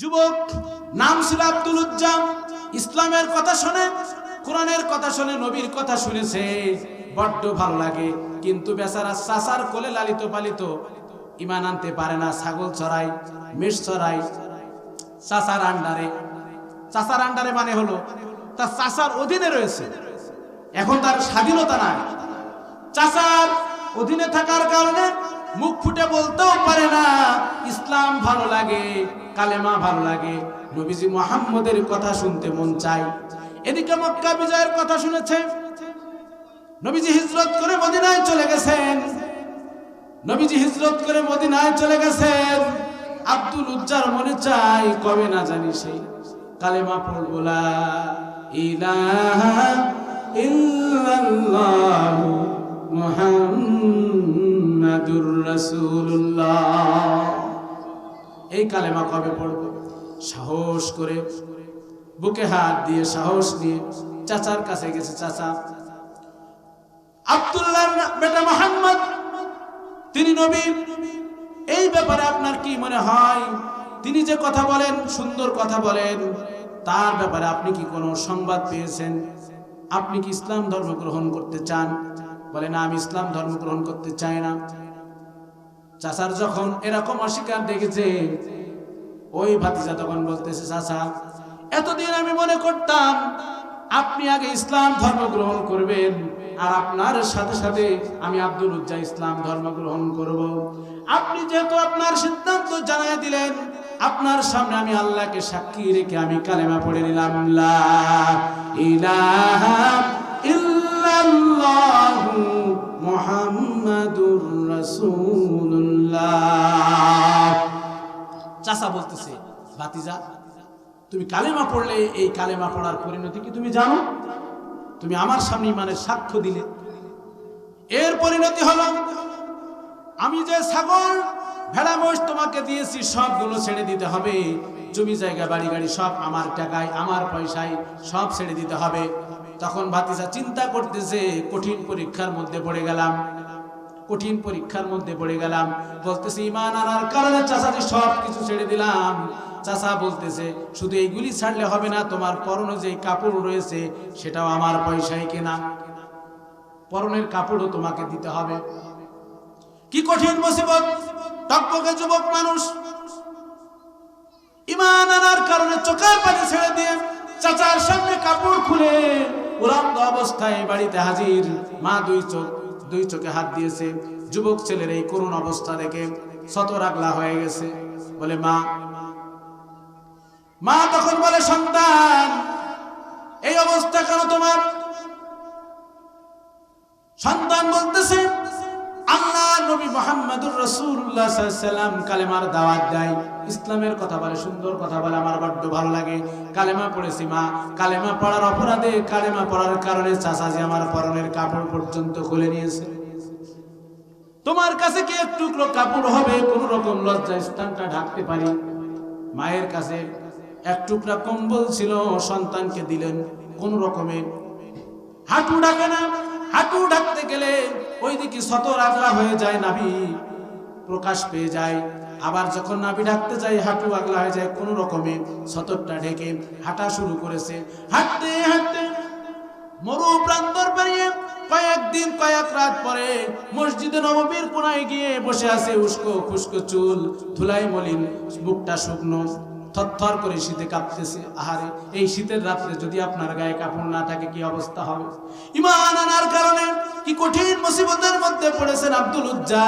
যুবক নাম ছিল আব্দুল উজ্জাম। ইসলামের কথা শুনে, কোরআনের কথা শুনে, নবীর কথা শুনেছে, বড্ড ভালো লাগে। কিন্তু বেচারা চাচার কোলে লালিত পালিত, ঈমান আনতে পারে না। ছাগল চড়াই, মেষ চড়াই চাচার আন্ডারে। চাচার আন্ডারে মানে হলো তার চাচার অধীনে রয়েছে, এখন তার স্বাধীনতা নাই। চাচার অধীনে থাকার কারণে মুখ ফুটে বলতেও পারে না ইসলাম ভালো লাগে, কালেমা ভালো লাগে, নবীজি মুহাম্মদের কথা শুনতে মন চায়। এদিকে মক্কা বিজয়ের কথা শুনেছে, নবীজি হিজরত করে মদিনায় চলে গেছেন। নবীজি হিজরত করে মদিনায় চলে গেছেন। আব্দুল উজ্জার মনে চাই কবে না জানি সেই কালেমা পড়বো, লা ইলাহা ইল্লাল্লাহু মুহাম্মাদুর রাসূলুল্লাহ, এই কালেমা কবে পড়বো। সাহস করে বুকে হাত দিয়ে সাহস নিয়ে চাচার কাছে গেছে। চাচা, আব্দুল্লাহর বেটা মুহাম্মদ তিনি নবী, এই ব্যাপারে আপনার কি মনে হয়? তিনি যে কথা বলেন, সুন্দর কথা বলেন, তার ব্যাপারে আপনি কি কোনো সংবাদ পেয়েছেন? আপনি কি ইসলাম ধর্ম গ্রহণ করতে চান? বলে, না, আমি ইসলাম ধর্ম গ্রহণ করতে চাই না। চাচার যখন এরকম অস্বীকার দেখেছে, ওই ভাতিজা তখন বলতেছে, চাচা, এতদিন আমি মনে করতাম আপনি আগে ইসলাম ধর্ম গ্রহণ করবেন, আর আপনার সাথে সাথে আমি আব্দুল উজ্জা ইসলাম ধর্ম গ্রহণ করব। আপনি যেহেতু আপনার সিদ্ধান্ত জানাই দিলেন, আপনার সামনে আমি আল্লাহকে সাক্ষী রেখে আমি কালেমা পড়ে নিলাম, লা ইলাহা ইল্লাল্লাহু মুহাম্মাদুর রাসূলুল্লাহ। চাচা বলতেছে, ভাতিজা, তুমি কালেমা পড়লে এই কালেমা পড়ার পরিণতি কি তুমি জানো? তুমি আমার সামনে ইমানের সাক্ষ্য দিলে, এর পরিণতি হলো আমি যে ছাগল ভেড়া মোষ তোমাকে দিয়েছি সবগুলো ছেড়ে দিতে হবে। জমি জায়গা বাড়ি গাড়ি সব আমার টাকায়, আমার পয়সায় সব ছেড়ে দিতে হবে। তখন ভাতিজা চিন্তা করতেছে, কঠিন পরীক্ষার মধ্যে পড়ে গেলাম, কঠিন পরীক্ষার মধ্যে পড়ে গেলাম। বলতেছে, ঈমান আনার কারণে চাচাজি সব কিছু ছেড়ে দিলাম। চাচা বলতেছে, শুধু এইগুলি ছাড়লে হবে না, তোমার পরনে যে কাপড় রয়েছে সেটাও আমার পয়সায় কেনা, পরনের কাপড়ও তোমাকে দিতে হবে। কি কঠিন মুসিবত! টকবকে যুবক মানুষ ঈমান আনার কারণে চোখের পানি ছেড়ে দিয়ে চাচার সামনে কাপড় খুলে উলঙ্গ অবস্থায় বাড়িতে হাজির। মা দুই চোখে হাত দিয়েছে। যুবক ছেলের এই করুণ অবস্থা দেখে শতরাগলা হয়ে গেছে। বলে, মা তখন বলে, সন্তান, এই অবস্থা কেন তোমার? সন্তান বলতেছে, আল্লাহ নবী মুহাম্মদুর রাসূলুল্লাহ সাল্লাল্লাহু আলাইহি ওয়াসাল্লাম কালেমার দাওয়াত দেয়, ইসলামের কথা বলে, সুন্দর কথা বলে, আমার বড্ড ভালো লাগে। কালেমা পড়েছি মা, কালেমা পড়ার অপরাধে, কালেমা পড়ার কারণে চাচাজি আমার পরনের কাপড় পর্যন্ত খুলে নিয়েছে। তোমার কাছে কি এক টুকরো কাপড় হবে, কোন রকম লজ্জা স্থানটা ঢাকতে পারি? মায়ের কাছে এক টুকরা কম্বল ছিল, সন্তানকে দিলেন। কোন রকমে হাঁটু ঢাকে না, হাঁটু ঢাকতে গেলে ওইদিকে সতর আগলা হয়ে যায়, নাভি প্রকাশ পেয়ে যায়। আবার যখন নাভি ঢাকতে যায় হাঁটু আগলা হয়ে যায়। কোন রকমে সতরটা ঢেকে হাঁটা শুরু করেছে। হাঁটতে হাঁটতে মরু প্রান্তর পেরিয়ে কয়েকদিন কয়েক রাত পরে মসজিদে নববীর কোনায় গিয়ে বসে আছে। উস্কো খুস্কো চুল, ধুলাই মলিন, মুখটা শুকনো, থরথর করে শীতে কাঁপতেছে। আহারে, এই শীতের রাত্রে যদি আপনার গায়ে কাপড় না থাকে কি অবস্থা হবে? ঈমান আনার কারণে কি কঠিন মুসিবতের মধ্যে পড়েছেন আব্দুল উজ্জা।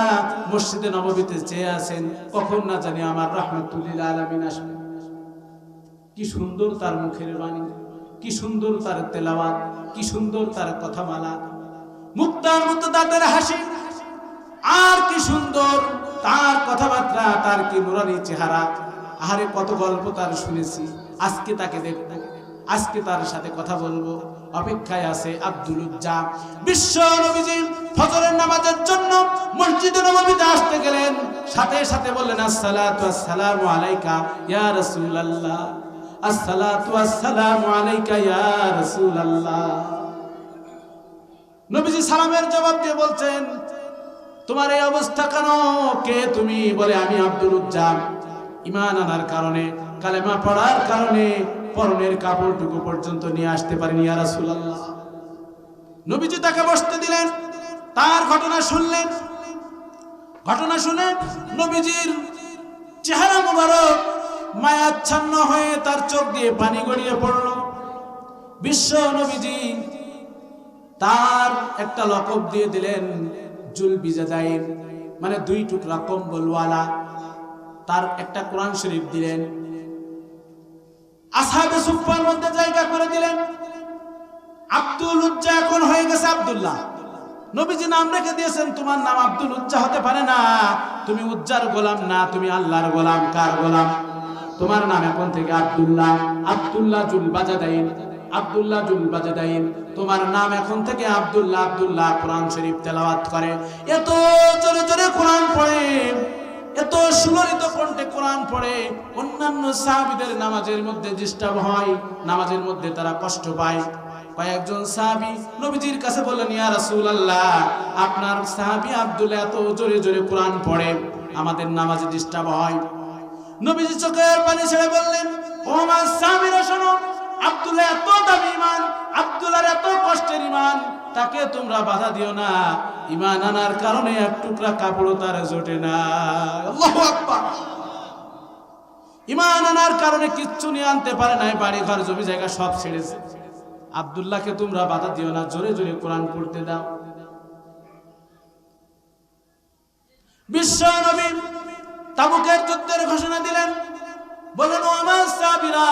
মসজিদে নববীতে চেয়ে আছেন, কখন না জানি আমার রাহমাতুল লিল আলামিন আসবে। কি সুন্দর তার মুখের বাণী, কি সুন্দর তার তেলাওয়াত, কি সুন্দর তার কথামালা, মুক্তার মতো দাঁতের হাসি, আর কি সুন্দর তার কথাবার্তা, তার কি নুরানি চেহারা। আহারে, কত গল্প তার শুনেছি, আজকে তাকে দেখব, আজকে তার সাথে কথা বলবো। অপেক্ষায় আছে আব্দুল উজ্জা। বিশ্ব নবীজি ফজরের নামাজের জন্য মসজিদে নববীতে আসতে গেলেন, সাথে সাথে বললেন, আসসালাতু আসসালামু আলাইকা ইয়া রাসূলুল্লাহ, আসসালাতু আসসালামু আলাইকা ইয়া রাসূলুল্লাহ। নবীজি সালামের জবাব দিয়ে বলছেন, তোমার এই অবস্থা কেন? কে তুমি? বলে, আমি আব্দুল উজ্জা। ঈমান আনার কারণে কালেমা পড়ার কারণে পরনের কাপড়টুকু পর্যন্ত নিয়ে আসতে পারেনি ইয়া রাসূলুল্লাহ। নবীজি তাকে বসতে দিলেন, তার ঘটনা শুনলেন। ঘটনা শুনে নবীজির চেহারা মোবারক মায়াচ্ছন্ন হয়ে তার চোখ দিয়ে পানি গড়িয়ে পড়ল। বিশ্ব নবীজি তার একটা লকব দিয়ে দিলেন জুলবিজাদাইন, মানে 2 টুকরা কম্বলওয়ালা। তার একটা কোরআন শরীফ দিলেন। আসহাবে সুফফার মধ্যে জায়গা করে দিলেন। আব্দুল উজ্জা এখন হয়ে গেছে আব্দুল্লাহ। নবীজি নাম রেখে দিয়েছেন, তোমার নাম আব্দুল উজ্জা হতে পারে না, তুমি উজ্জার গোলাম না, তুমি আল্লাহর গোলাম। কার গোলাম? তোমার নাম এখন থেকে আব্দুল্লাহ। আব্দুল্লাহ জুলবাজাদাইন, আব্দুল্লাহ জুলবাজাদাইন, তোমার নাম এখন থেকে আব্দুল্লাহ। আব্দুল্লাহ কোরআন শরীফ তেলাওয়াত করে, এত জোরে জোরে কোরআন পড়ে, এত সুললিত কণ্ঠে কোরআন পড়ে, অন্যান্য সাহাবীদের নামাজের মধ্যে ডিস্টার্ব হয়, নামাজের মধ্যে তারা কষ্ট পায়। কয়েকজন সাহাবী নবীজির কাছে বললেন, ইয়া রাসূলুল্লাহ, আপনার সাহাবী আব্দুল্লাহ এত জোরে জোরে কোরআন পড়ে, আমাদের নামাজে ডিস্টার্ব হয়। নবীজি চোখের পানি ছেড়ে বললেন, ও আমার সাহাবীরা শোনো, আব্দুল্লাহ এত দামি ঈমান, আব্দুল্লাহর এত কষ্টের ঈমান, তাকে তোমরা বাধা দিও না। ঈমান আনার কারণে এক টুকরা কাপড়ও তার জোটে না। আল্লাহু আকবার। ঈমান আনার কারণে কিচ্ছু নিয়ে আনতে পারে নাই, বাড়ি ঘর জমি জায়গা সব ছেড়েছে। আব্দুল্লাহকে তোমরা বাধা দিও না, জোরে জোরে কোরআন পড়তে দাও। বিশ্ব নবী তাবুকের যুদ্ধের ঘোষণা দিলেন, বলেন, ও আমার সাহাবীরা,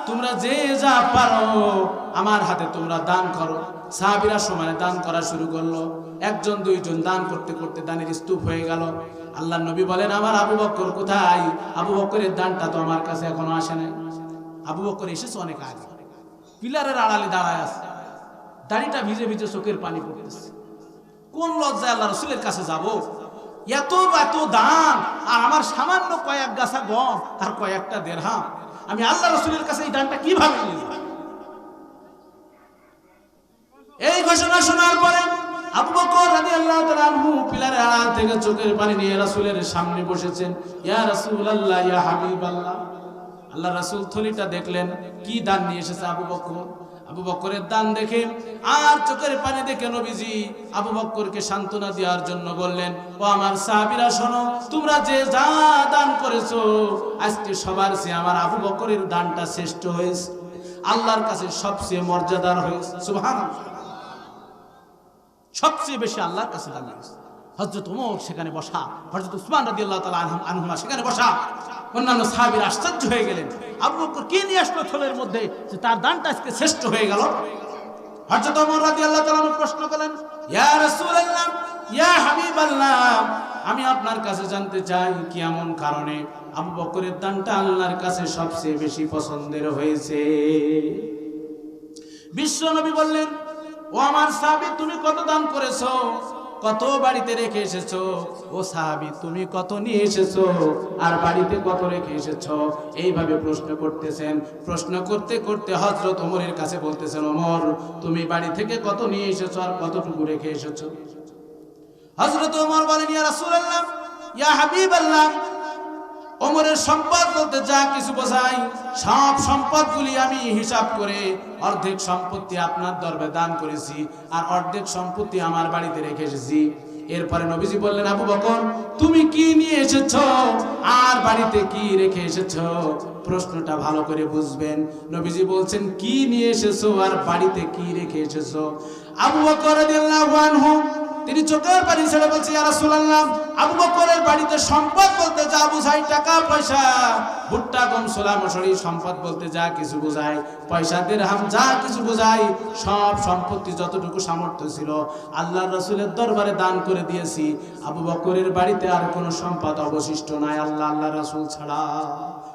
তোমরা যে যা পারো আমার হাতে তোমরা দান করো। সাহাবীরা সমানে দান করা শুরু করলো। 1 2 জন দান করতে করতে দানের স্তূপ হয়ে গেল। আল্লাহর নবী বলেন, আমার আবু বকর কোথায়? আবু বকরের দানটা তো আমার কাছে এখনো আসে নাই। আবু বকর এসেছে অনেক আগে, পিলারের আড়ালে দাঁড়ায় আছে, দাড়িটা ভিজে ভিজে চোখের পানি পড়তেছে। কোন লজ্জায় আল্লাহ রাসূলের কাছে যাব? এত এত দান, আর আমার সামান্য কয়েক গাছা গম আর কয়েকটা দিরহাম, আমি আল্লাহ রাসূলের কাছে এই দানটা কিভাবে নিয়ে যাব? এই ঘোষণা শোনার পরে আবু বকর রাদিয়াল্লাহু তাআলা আনহু পিলারের আড়াল থেকে চোখের পানি নিয়ে রাসূলের সামনে বসেছেন। ইয়া রাসূলুল্লাহ, ইয়া হাবিবাল্লাহ। আল্লাহ রাসূল থলিটা দেখলেন, কি দান নিয়ে এসেছে আবু বকর। আবু বকরের দান দেখে আর চোখের পানি দেখে নবীজি আবু বকরকে সান্ত্বনা দেওয়ার জন্য বললেন, ও আমার সাহাবীরা শোনো, তোমরা যে যা দান করেছো, আজকে সবার চেয়ে আমার আবু বকরের দানটা শ্রেষ্ঠ হয়েছে, আল্লাহর কাছে সবচেয়ে মর্যাদার হয়েছে। সুবহানাল্লাহ। সবচেয়ে বেশি আল্লাহর কাছে দান হয়েছে। হযরত ওমর সেখানে বসা, হযরত উসমান রাদিয়াল্লাহু তাআলা আনহুমা সেখানে বসা। অন্যান্য সাহাবীরা আশ্চর্য হয়ে গেলেন, আবু বকর কি নিয়ে আসলো থলের মধ্যে যে তার দানটা আজকে শ্রেষ্ঠ হয়ে গেল। হযরত ওমর রাদিয়াল্লাহু তাআলা প্রশ্ন করলেন, ইয়া রাসূলুল্লাহ, ইয়া হাবিবাল্লাহ, আমি আপনার কাছে জানতে চাই কি এমন কারণে আবু বকরের দানটা আল্লাহর কাছে সবচেয়ে বেশি পছন্দের হয়েছে। বিশ্ব নবী বললেন, ও আমার সাহাবী, তুমি কত দান করেছো, কত বাড়িতে রেখে এসেছো? ও সাহাবী, তুমি কত নিয়ে এসেছো আর বাড়িতে কত রেখে এসেছো? এইভাবে প্রশ্ন করতেছেন। প্রশ্ন করতে করতে হযরত ওমরের কাছে বলতেছেন, ওমর, তুমি বাড়ি থেকে কত নিয়ে এসেছো আর কতটুকু রেখে এসেছো? হযরত ওমর বলেন, ইয়া রাসূলুল্লাহ, ইয়া হাবিবাল্লাহ, ওমরের সম্পদ বলতে যা কিছু বোঝায় সব সম্পদগুলি আমি হিসাব করে অর্ধেক সম্পত্তি আপনার দরবারে দান করেছি আর অর্ধেক সম্পত্তি আমার বাড়িতে রেখে এসেছি। এরপরে নবীজি বললেন, আবু বকর, তুমি কি নিয়ে এসেছো আর বাড়িতে কি রেখে এসেছো? প্রশ্নটা ভালো করে বুঝবেন। নবীজি বলছেন, কি নিয়ে এসেছো আর বাড়িতে কি রেখে এসেছো? আবু বকর রাদিয়াল্লাহু আনহু তিনি চোখের পানি ছেড়ে বলছে, ইয়া রাসূলুল্লাহ, আবু বকরের বাড়িতে সম্পদ বলতে যা বোঝায় টাকা পয়সা, ভুট্টা গম ছোলা মশারি, সম্পদ বলতে যা কিছু বোঝায় পয়সা দিরহাম যা কিছু বোঝায় সব সম্পত্তি যতটুকু সামর্থ্য ছিল আল্লাহর রাসূলের দরবারে দান করে দিয়েছি। আবু বকরের বাড়িতে আর কোনো সম্পদ অবশিষ্ট নাই আল্লাহর রাসূল ছাড়া।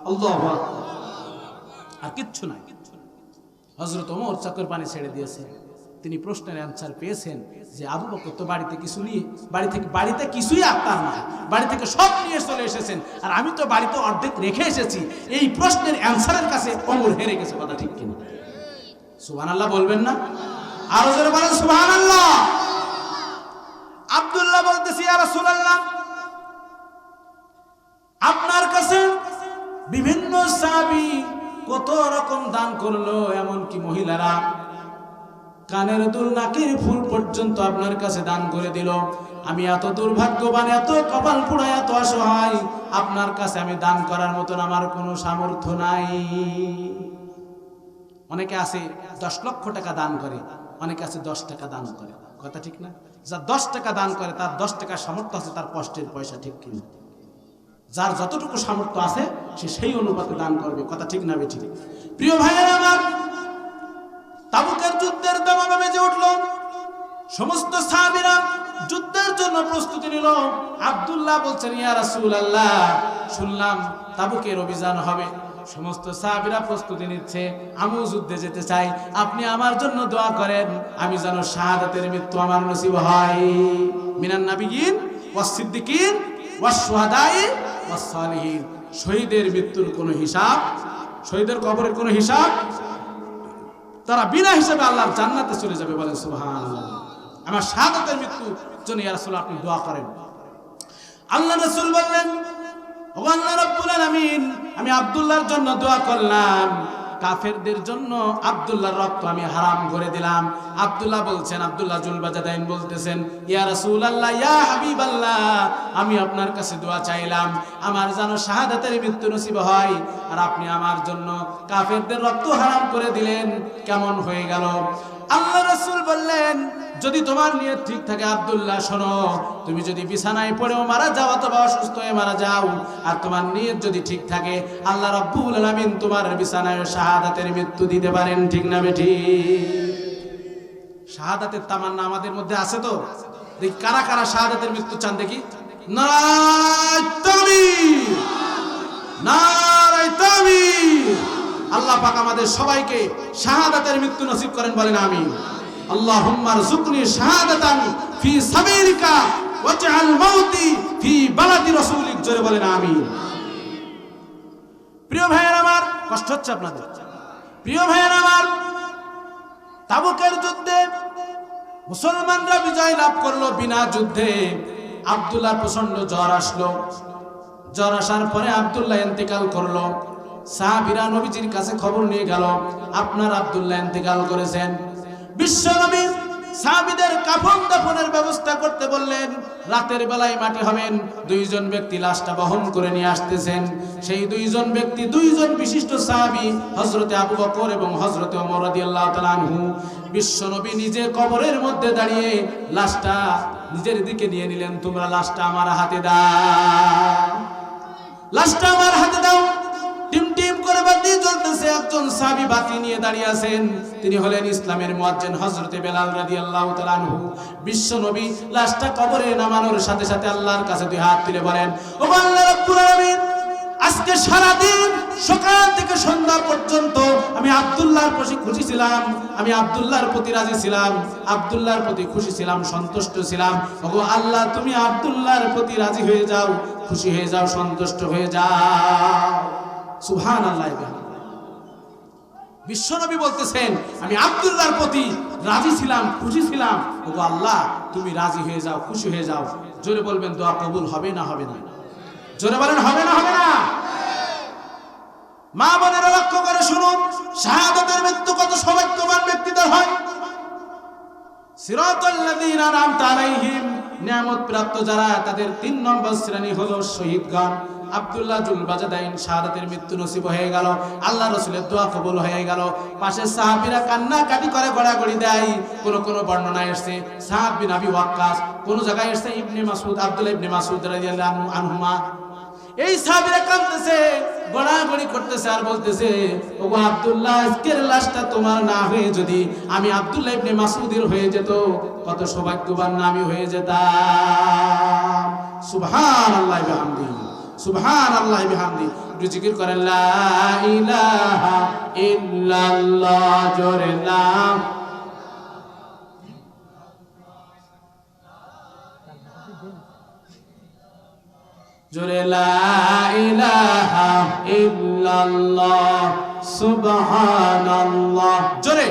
আল্লাহু আকবার। আর কিচ্ছু নাই। হযরত ওমর চোখের পানি ছেড়ে দিয়েছে। তিনি প্রশ্নের অ্যান্সার পেয়েছেন যে আবু বকর তো বাড়িতে কিছু নিয়ে বাড়িতে কিছুই আপনার না, বাড়ি থেকে সব নিয়ে চলে এসেছেন, আর আমি তো বাড়িতে অর্ধেক রেখে এসেছি। এই প্রশ্নের অ্যান্সারের কাছে ওমর হেরে গেছে। কথা ঠিক কিনা? সুবহানাল্লাহ বলবেন না? আরো জোরে বলেন সুবহানাল্লাহ। আব্দুল্লাহ বলতেছি, ইয়া রাসূলুল্লাহ, আপনার কাছে বিভিন্ন সাহাবী কত রকম দান করলো, এমনকি মহিলারা কানের দুল নাকের ফুল পর্যন্ত আপনার কাছে দান করে দিল। আমি এত দুর্ভাগ্যবান, এত কপাল পোড়া, এত অসহায়, আপনার কাছে আমি দান করার মতন আমার কোনো সামর্থ্য নাই। অনেকে আছে 10 লক্ষ টাকা দান করে, অনেকে আছে 10 টাকা দান করে, কথা ঠিক না? যার 10 টাকা দান করে তার 10 টাকা সামর্থ্য আছে, তার কষ্টের পয়সা, ঠিক কিনা? যার যতটুকু সামর্থ্য আছে সে সেই অনুপাতে দান করবে, কথা ঠিক না বেঠিক? প্রিয় ভাইয়েরা আমার, তাবুকের যুদ্ধের দামামা বেজে উঠল। সমস্ত সাহাবীরা যুদ্ধের জন্য প্রস্তুতি নিল। আব্দুল্লাহ বলছেন, ইয়া রাসূলুল্লাহ, শুনলাম তাবুকের অভিযান হবে, সমস্ত সাহাবীরা প্রস্তুতি নিচ্ছে, আমিও যুদ্ধে যেতে চাই, আপনি আমার জন্য দোয়া করেন, আমি যেন শাহাদাতের মৃত্যু আমার নসিব হয়। মিনান নাবিয়িন ওয়াস সিদ্দিকিন ওয়াস শুহাদাই ওয়াস সালিহিন। শহীদের মৃত্যুর কোনো হিসাব, শহীদের কবরের কোনো হিসাব, তারা বিনা হিসাবে আল্লাহর জান্নাতে চলে যাবে। বলেন সুবহানাল্লাহ। আমার শাহাদাতের মৃত্যুর জন্য ইয়া রাসূলুল্লাহ আপনি দোয়া করেন। আল্লাহ রাসূল বললেন, ও আল্লাহ রাব্বুল আলামিন, আমি আব্দুল্লাহর জন্য দোয়া করলাম, কাফেরদের জন্য আব্দুল্লাহর রক্ত আমি হারাম করে দিলাম। আব্দুল্লাহ বলছেন, আব্দুল্লাহ জুলবাজাদাইন বলতেছেন, ইয়া রাসূলুল্লাহ, ইয়া হাবিবাল্লাহ, আমি আপনার কাছে দোয়া চাইলাম আমার যেন শাহাদাতের মৃত্যু নসিব হয়, আর আপনি আমার জন্য কাফেরদের রক্ত হারাম করে দিলেন, কেমন হয়ে গেল? আল্লাহ রাসূল বললেন, যদি তোমার নিয়ত ঠিক থাকে আব্দুল্লাহ, শোনো, তুমি যদি বিছানায় পড়েও মারা যাও অথবা অসুস্থ হয়ে মারা যাও, আর তোমার নিয়ত যদি ঠিক থাকে, আল্লাহ রাব্বুল আলামিন তোমার বিছানায় শাহাদাতের মৃত্যু দিতে পারেন, ঠিক না বেঠিক? শাহাদাতের তামান্না আমাদের মধ্যে আছে তো? দেখি কারা কারা শাহাদাতের মৃত্যু চান, দেখি। নারায়ে তাকবীর, নারায়ে তাকবীর। আল্লাহ পাক আমাদের সবাইকে শাহাদাতের মৃত্যু নসিব করেন, বলেন আমিন। আল্লাহুম্মা রযুকনি শাহাদাতান ফি সাবিলিকা ওয়াজআল মাউতি ফি বালাদি রাসূলিক, জোরে বলেন আমিন। প্রিয় ভাইয়েরা আমার, কষ্ট হচ্ছে আপনাদের? প্রিয় ভাইয়েরা আমার, তাবুকের যুদ্ধে মুসলমানরা বিজয় লাভ করলো বিনা যুদ্ধে। আব্দুল্লাহর প্রচন্ড জ্বর আসলো, জ্বর আসার পরে আব্দুল্লাহ ইন্তেকাল করলো। সাহাবীরা নবীজির কাছে খবর নিয়ে গেল, আপনার আব্দুল্লাহ ইন্তেকাল করেছেন। বিশ্বনবী সাহাবীদের কাফন দাফনের ব্যবস্থা করতে বললেন। রাতের বেলায় মাটি হবেন, 2 জন ব্যক্তি লাশটা বহন করে নিয়ে আসতেছেন। সেই 2 জন ব্যক্তি 2 জন বিশিষ্ট সাহাবী, হযরতে আবু বকর এবং হযরতে ওমর রাদিয়াল্লাহু তাআলা আনহু। বিশ্বনবী নিজে কবরের মধ্যে দাঁড়িয়ে লাশটা নিজের দিকে নিয়ে নিলেন। তোমরা লাশটা আমার হাতে দাও, লাশটা আমার হাতে দাও। টিম টিম করে বাতি জ্বলতেছে, একজন সাহাবী বাতি নিয়ে দাঁড়িয়ে আছেন, তিনি হলেন ইসলামের মুয়াজ্জিন হযরতে বেলাল রাদিয়াল্লাহু তাআলা আনহু। বিশ্বনবী লাশটা কবরে নামানোর সাথে সাথে আল্লাহর কাছে 2 হাত তুলে বলেন, ও আল্লাহ রাব্বুল আলামিন, আজকে সারা দিন সকাল থেকে সন্ধ্যা পর্যন্ত আমি আব্দুল্লাহর প্রতি খুশি ছিলাম, আমি আব্দুল্লাহর প্রতি রাজি ছিলাম, আব্দুল্লাহর প্রতি খুশি ছিলাম, সন্তুষ্ট ছিলাম। ওগো আল্লাহ, তুমি আব্দুল্লাহর প্রতি রাজি হয়ে যাও, খুশি হয়ে যাও, সন্তুষ্ট হয়ে যাও। সুবহানাল্লাহ। বিশ্বনবী বলতেছেন, আমি আব্দুল্লাহর প্রতি রাজি ছিলাম, খুশি ছিলাম। ওগো আল্লাহ, তুমি রাজি হয়ে যাও, খুশি হয়ে যাও। জোরে বলবেন, দোয়া কবুল হবে না হবে না? জোরে বলেন, হবে না হবে না? মা বোনেরা লক্ষ্য করে শুনুন, শাহাদাতের মৃত্যু কত সৌভাগ্যবান ব্যক্তিদের হয়। সিরাতাল লাযীনা আন'আমতা আলাইহিম, নিয়ামত প্রাপ্ত যারা, তাদের 3 নম্বর শ্রেণী হলো শহীদগণ। আব্দুল্লাহ জুলবাজাদাইন শাহাদাতের মৃত্যু নসিব হয়ে গেল, আল্লাহ রাসূলের দোয়া কবুল হয়ে গেল। পাশে সাহাবীরা কান্নাকাটি করে গড়াগড়ি দেয়। কোন কোন বর্ণনায় এসেছে সাদ বিন আবি ওয়াক্কাস, কোন জায়গায় এসেছে ইবনে মাসউদ, আব্দুল্লাহ ইবনে মাসউদ রাদিয়াল্লাহু আনহুমা। এই সাহাবীরা কাঁদতেছে, গড়াগড়ি করতেছে আর বলতেছে, ওগো আব্দুল্লাহ, আজকের লাশটা তোমার না হয়ে যদি আমি আব্দুল্লাহ ইবনে মাসউদের হয়ে যেত, কত সৌভাগ্যবান না আমি হয়ে যেতাম। সুবহানাল্লাহি ওয়া বিহামদিহি, সুবহানাল্লাহি বিহামদি। জিকির করেন, লা ইলাহা ইল্লাল্লাহ, জোরে নাম। জোরে লা ইলাহা ইল্লাল্লাহ, সুবহানাল্লাহ, জোরে।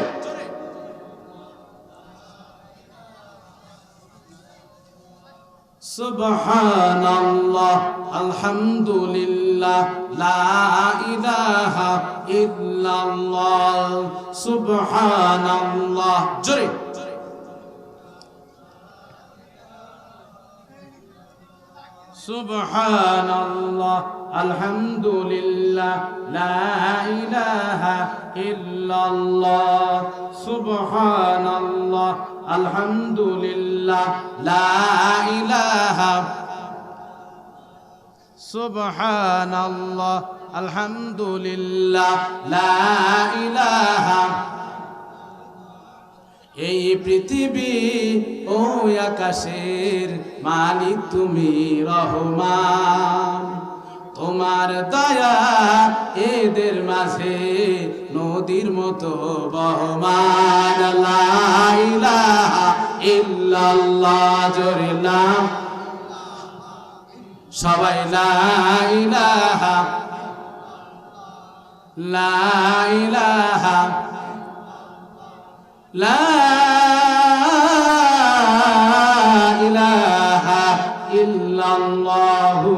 সুবহানাল্লাহ আলহামদুলিল্লাহ লা ইলাহা ইল্লাল্লাহ সুবহানাল্লাহ জোরে সুবহানাল্লাহ আলহামদুলিল্লাহ লা ইলাহা ইল্লাল্লাহ সুবহানাল্লাহ আলহামদুলিল্লাহ লা ইলাহা সুবহানাল্লাহ আলহামদুলিল্লাহ লা ইলাহা এই পৃথিবী ও আকাশের মালিক তুমি রহমান তোমার দয়া এদের মাঝে নদীর মতো বহমান লা ইলাহা ইল্লাল্লাহ জোরে লা সবাই লা ইলাহা লা ইলাহা লা ইলাহা ইল্লাল্লাহু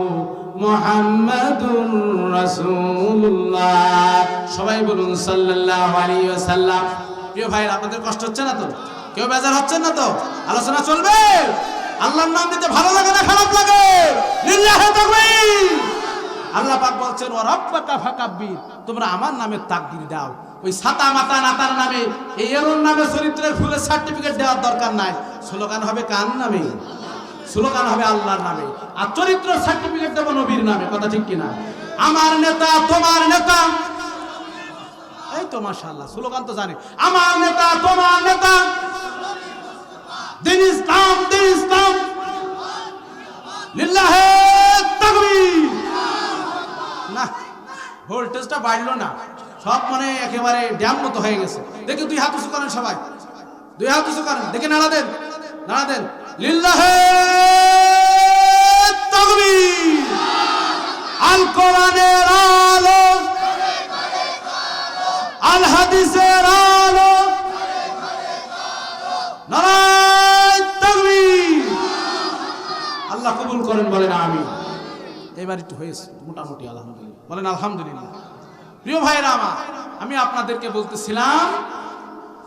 মুহাম্মাদুর রাসূলুল্লাহ সবাই বলুন সাল্লাল্লাহু আলাইহি ওয়াসাল্লাম। প্রিয় ভাইরা, আপনাদের কষ্ট হচ্ছে না তো? কেউ বেজার হচ্ছেন না তো? আলোচনা চলবে? আল্লাহর নাম নিতে ভালো লাগে না খারাপ লাগে? লিল্লাহি তাকবীর। আল্লাহ পাক বলছেন ওয়া রাব্বাকা ফাকাব্বির, তোমরা আমার নামে তাকবীর দাও। ওই ছাতা মাতা নাতার নামে এই এলোর নামে চরিত্রের ফুলের সার্টিফিকেট দেওয়ার দরকার নাই। স্লোগান হবে কার নামে? স্লোগান হবে আল্লাহর নামে। আর চরিত্র সার্টিফিকেট দেব নবীর নামে। কথা ঠিক কিনা? আমার নেতা তোমার নেতা, এই তো মাশাআল্লাহ স্লোগান তো জানে। আমার নেতা তোমার নেতা, দিন ইসলাম দিন ইসলাম, লিল্লাহি তাকবীর। না, ভোল্টেজটা বাড়লো না, সব মানে একেবারে ড্যাম মতো হয়ে গেছে। দেখি দুই হাত উঁচু করেন সবাই, দুই হাত উঁচু করেন, দেখি নাড়া দেন, নাড়া দেন। লিল্লাহি তাকবীর। আল কোরআনের আলো, আল হাদিসের আলো, নারায়ে তাকবীর। আল্লাহ কবুল করেন, বলেন আমিন। এবার একটু হয়েছে মোটামুটি, আলহামদুলিল্লাহ বলেন আলহামদুলিল্লাহ। প্রিয় ভাইরা আমার, আমি আপনাদেরকে বলতেছিলাম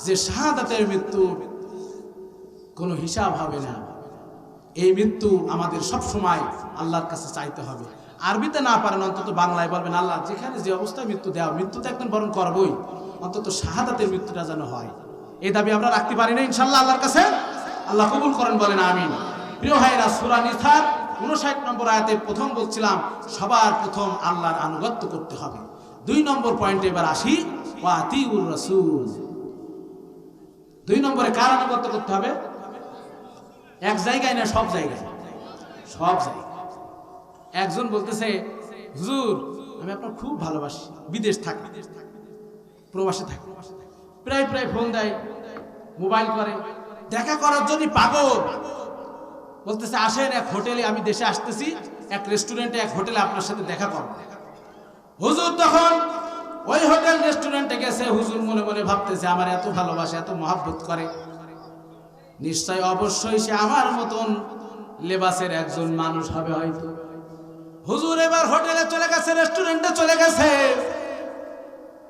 যে শাহাদাতের মৃত্যু কোনো হিসাব হবে না। এই মৃত্যু আমাদের সব সময় আল্লাহর কাছে চাইতে হবে। আরবিতে না পারেন অন্তত বাংলায় বলবেন, আল্লাহ যেখানে যে অবস্থায় মৃত্যু দেওয়া, মৃত্যু তো একদিন বরণ করবই, অন্তত শাহাদাতের মৃত্যুটা যেন হয়। এই দাবি আমরা রাখতে পারি না ইনশাআল্লাহ আল্লাহর কাছে। আল্লাহ কবুল করেন, বলেন আমিন। প্রিয় ভাইরা, সূরা নিসার 59 নম্বর আয়াতে প্রথম বলছিলাম সবার প্রথম আল্লাহর আনুগত্য করতে হবে। 2 নম্বর পয়েন্টে এবার আসি, ওয়া আতিউর রাসূল। 2 নম্বরে কার আনুগত্য করতে হবে? এক জায়গায় না, সব জায়গায়, সব জায়গায়। একজন বলতেছে, হুজুর আমি আপনার খুব ভালোবাসি, বিদেশ থাকি, প্রবাসে থাকি, প্রায় প্রায় ফোন দেয়, মোবাইল করে, দেখা করার জন্য পাগল। বলতেছে আসেন এক হোটেলে, আমি দেশে আসতেছি, এক রেস্টুরেন্টে এক হোটেলে আপনার সাথে দেখা করব। হুজুর তখন ওই হোটেল রেস্টুরেন্টে গেছে। হুজুর মনে মনে ভাবতেছে আমার এত ভালোবাসে, এত মহব্বত করে, নিশ্চয় অবশ্যই সে আমার মতন লেবাসের একজন মানুষ হবে হয়তো। হুজুর এবার হোটেলে চলে গেছে, রেস্টুরেন্টে চলে গেছে।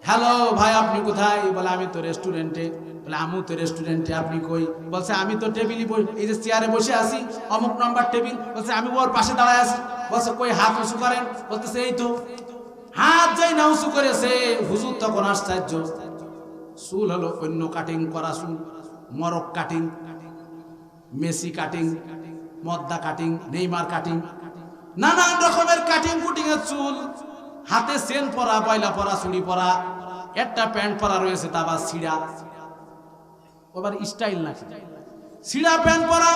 হ্যালো ভাই, আপনি কোথায়? বলে আমি তো রেস্টুরেন্টে। বলে আমু তো রেস্টুরেন্টে, আপনি কই? বলছে আমি তো টেবিলে, এই যে চেয়ারে বসে আছি, অমুক নাম্বার টেবিল। বলছে আমি ওর পাশে দাঁড়ায় আছি। বলছে কই, হাত উঁচু করেন। বলতেছে এই তো। হাত যাই না উঁচু করেছে। হুজুর তখন আশ্চর্য, চুল হলো অন্য কাটিং করা চুল, মরক কাটিং, মেসি কাটিং, মদ্দা কাটিং, নেইমার কাটিং, নানান রকমের কাটিং কুটিং এর চুল, হাতে চেন পরা, বয়লা পরা, চুড়ি পরা, একটা প্যান্ট পরা রয়েছে তা আবার ছিঁড়া, ওবার স্টাইল না ছিঁড়া প্যান্ট পরা,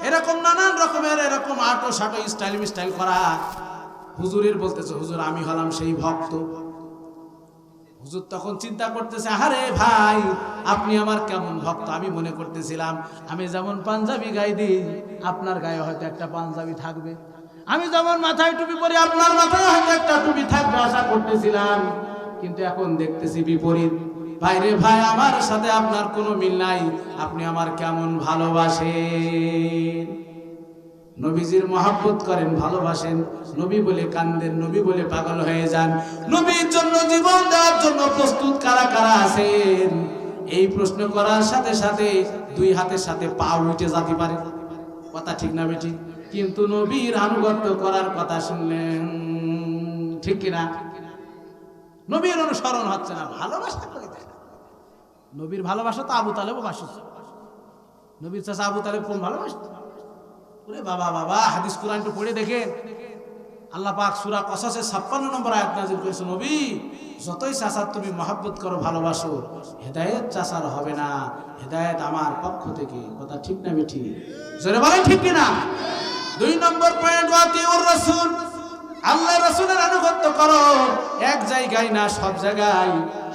এরকম নানান রকমের এরকম আটো সাটো স্টাইল মিস্টাইল করা। হুজুরের বলতেছে হুজুর আমি হলাম সেই ভক্ত। হুজুর তখন চিন্তা করতেছে, আরে ভাই আপনি আমার কেমন ভক্ত। আমি মনে করতেছিলাম আমি যেমন পাঞ্জাবি গায়ে দিই, আপনার গায়ে হয়তো একটা পাঞ্জাবি থাকবে, আমি যেমন মাথায় টুপি পরি, আপনার মাথায় হয়তো একটা টুপি থাকবে, আশা করতেছিলাম। কিন্তু এখন দেখতেছি বিপরীত। ভাইরে ভাই, আমার সাথে আপনার কোনো মিল নাই। আপনি আমার কেমন ভালোবাসেন। নবীজির মহব্বত করেন, ভালোবাসেন, নবী বলে কান্দেন, নবী বলে পাগল হয়ে যান, নবীর জন্য জীবন দেওয়ার জন্য প্রস্তুত কারা কারা আছেন? এই প্রশ্ন করার সাথে সাথে দুই হাতের সাথে পা উঠে যেতে পারে, কথা ঠিক না বেঠিক? কিন্তু নবীর আনুগত্য করার কথা শুনলেন, ঠিক কিনা? নবীর অনুসরণ হচ্ছে না, ভালোবাসা করে দেয়। নবীর ভালোবাসা তো আবু তালেবও বাসত, নবীর চাচা আবু তালেব কোন ভালোবাসত? ওরে বাবা বাবা, হাদিস কোরআন একটু পড়ে দেখেন। আল্লাহ পাক সূরা কসাসের 56 নম্বর আয়াত নাযিল করেছে, নবী যতই চাচার তুমি মহব্বত করো, ভালোবাসো, হেদায়েত চাচার হবে না, হেদায়েত আমার পক্ষ থেকে, কথা ঠিক না বেঠি? জোরে বলেন ঠিক কিনা? 2 নম্বর পয়েন্ট, ওয়াতিউর রাসূল, আল্লাহ রাসূলের আনুগত্য করো। এক জায়গায় না, সব জায়গায়,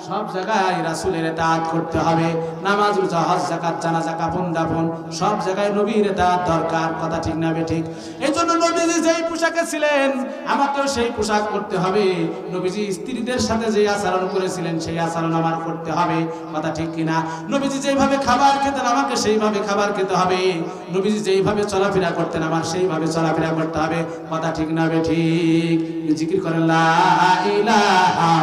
সব জায়গায় রাসূলের ইতাআত করতে হবে। নামাজ, রোজা, হজ, যাকাত, জানাজা, কাফন দাফন, সব জায়গায় নবীর ইতাআত দরকার, কথা ঠিক না বেঠিক? এইজন্য নবীজি যেই পোশাকে ছিলেন আমাকেও সেই পোশাক করতে হবে। নবীজি স্ত্রীদের সাথে যে আচরণ করেছিলেন সেই আচরণ আমার করতে হবে, কথা ঠিক কিনা? নবীজি যেইভাবে খাবার খেতেন আমাকে সেইভাবে খাবার খেতে হবে। নবীজি যেইভাবে চলাফেরা করতেন আমার সেইভাবে চলাফেরা করতে হবে, কথা ঠিক না বেঠিক? জিকির করেন লা ইলাহা,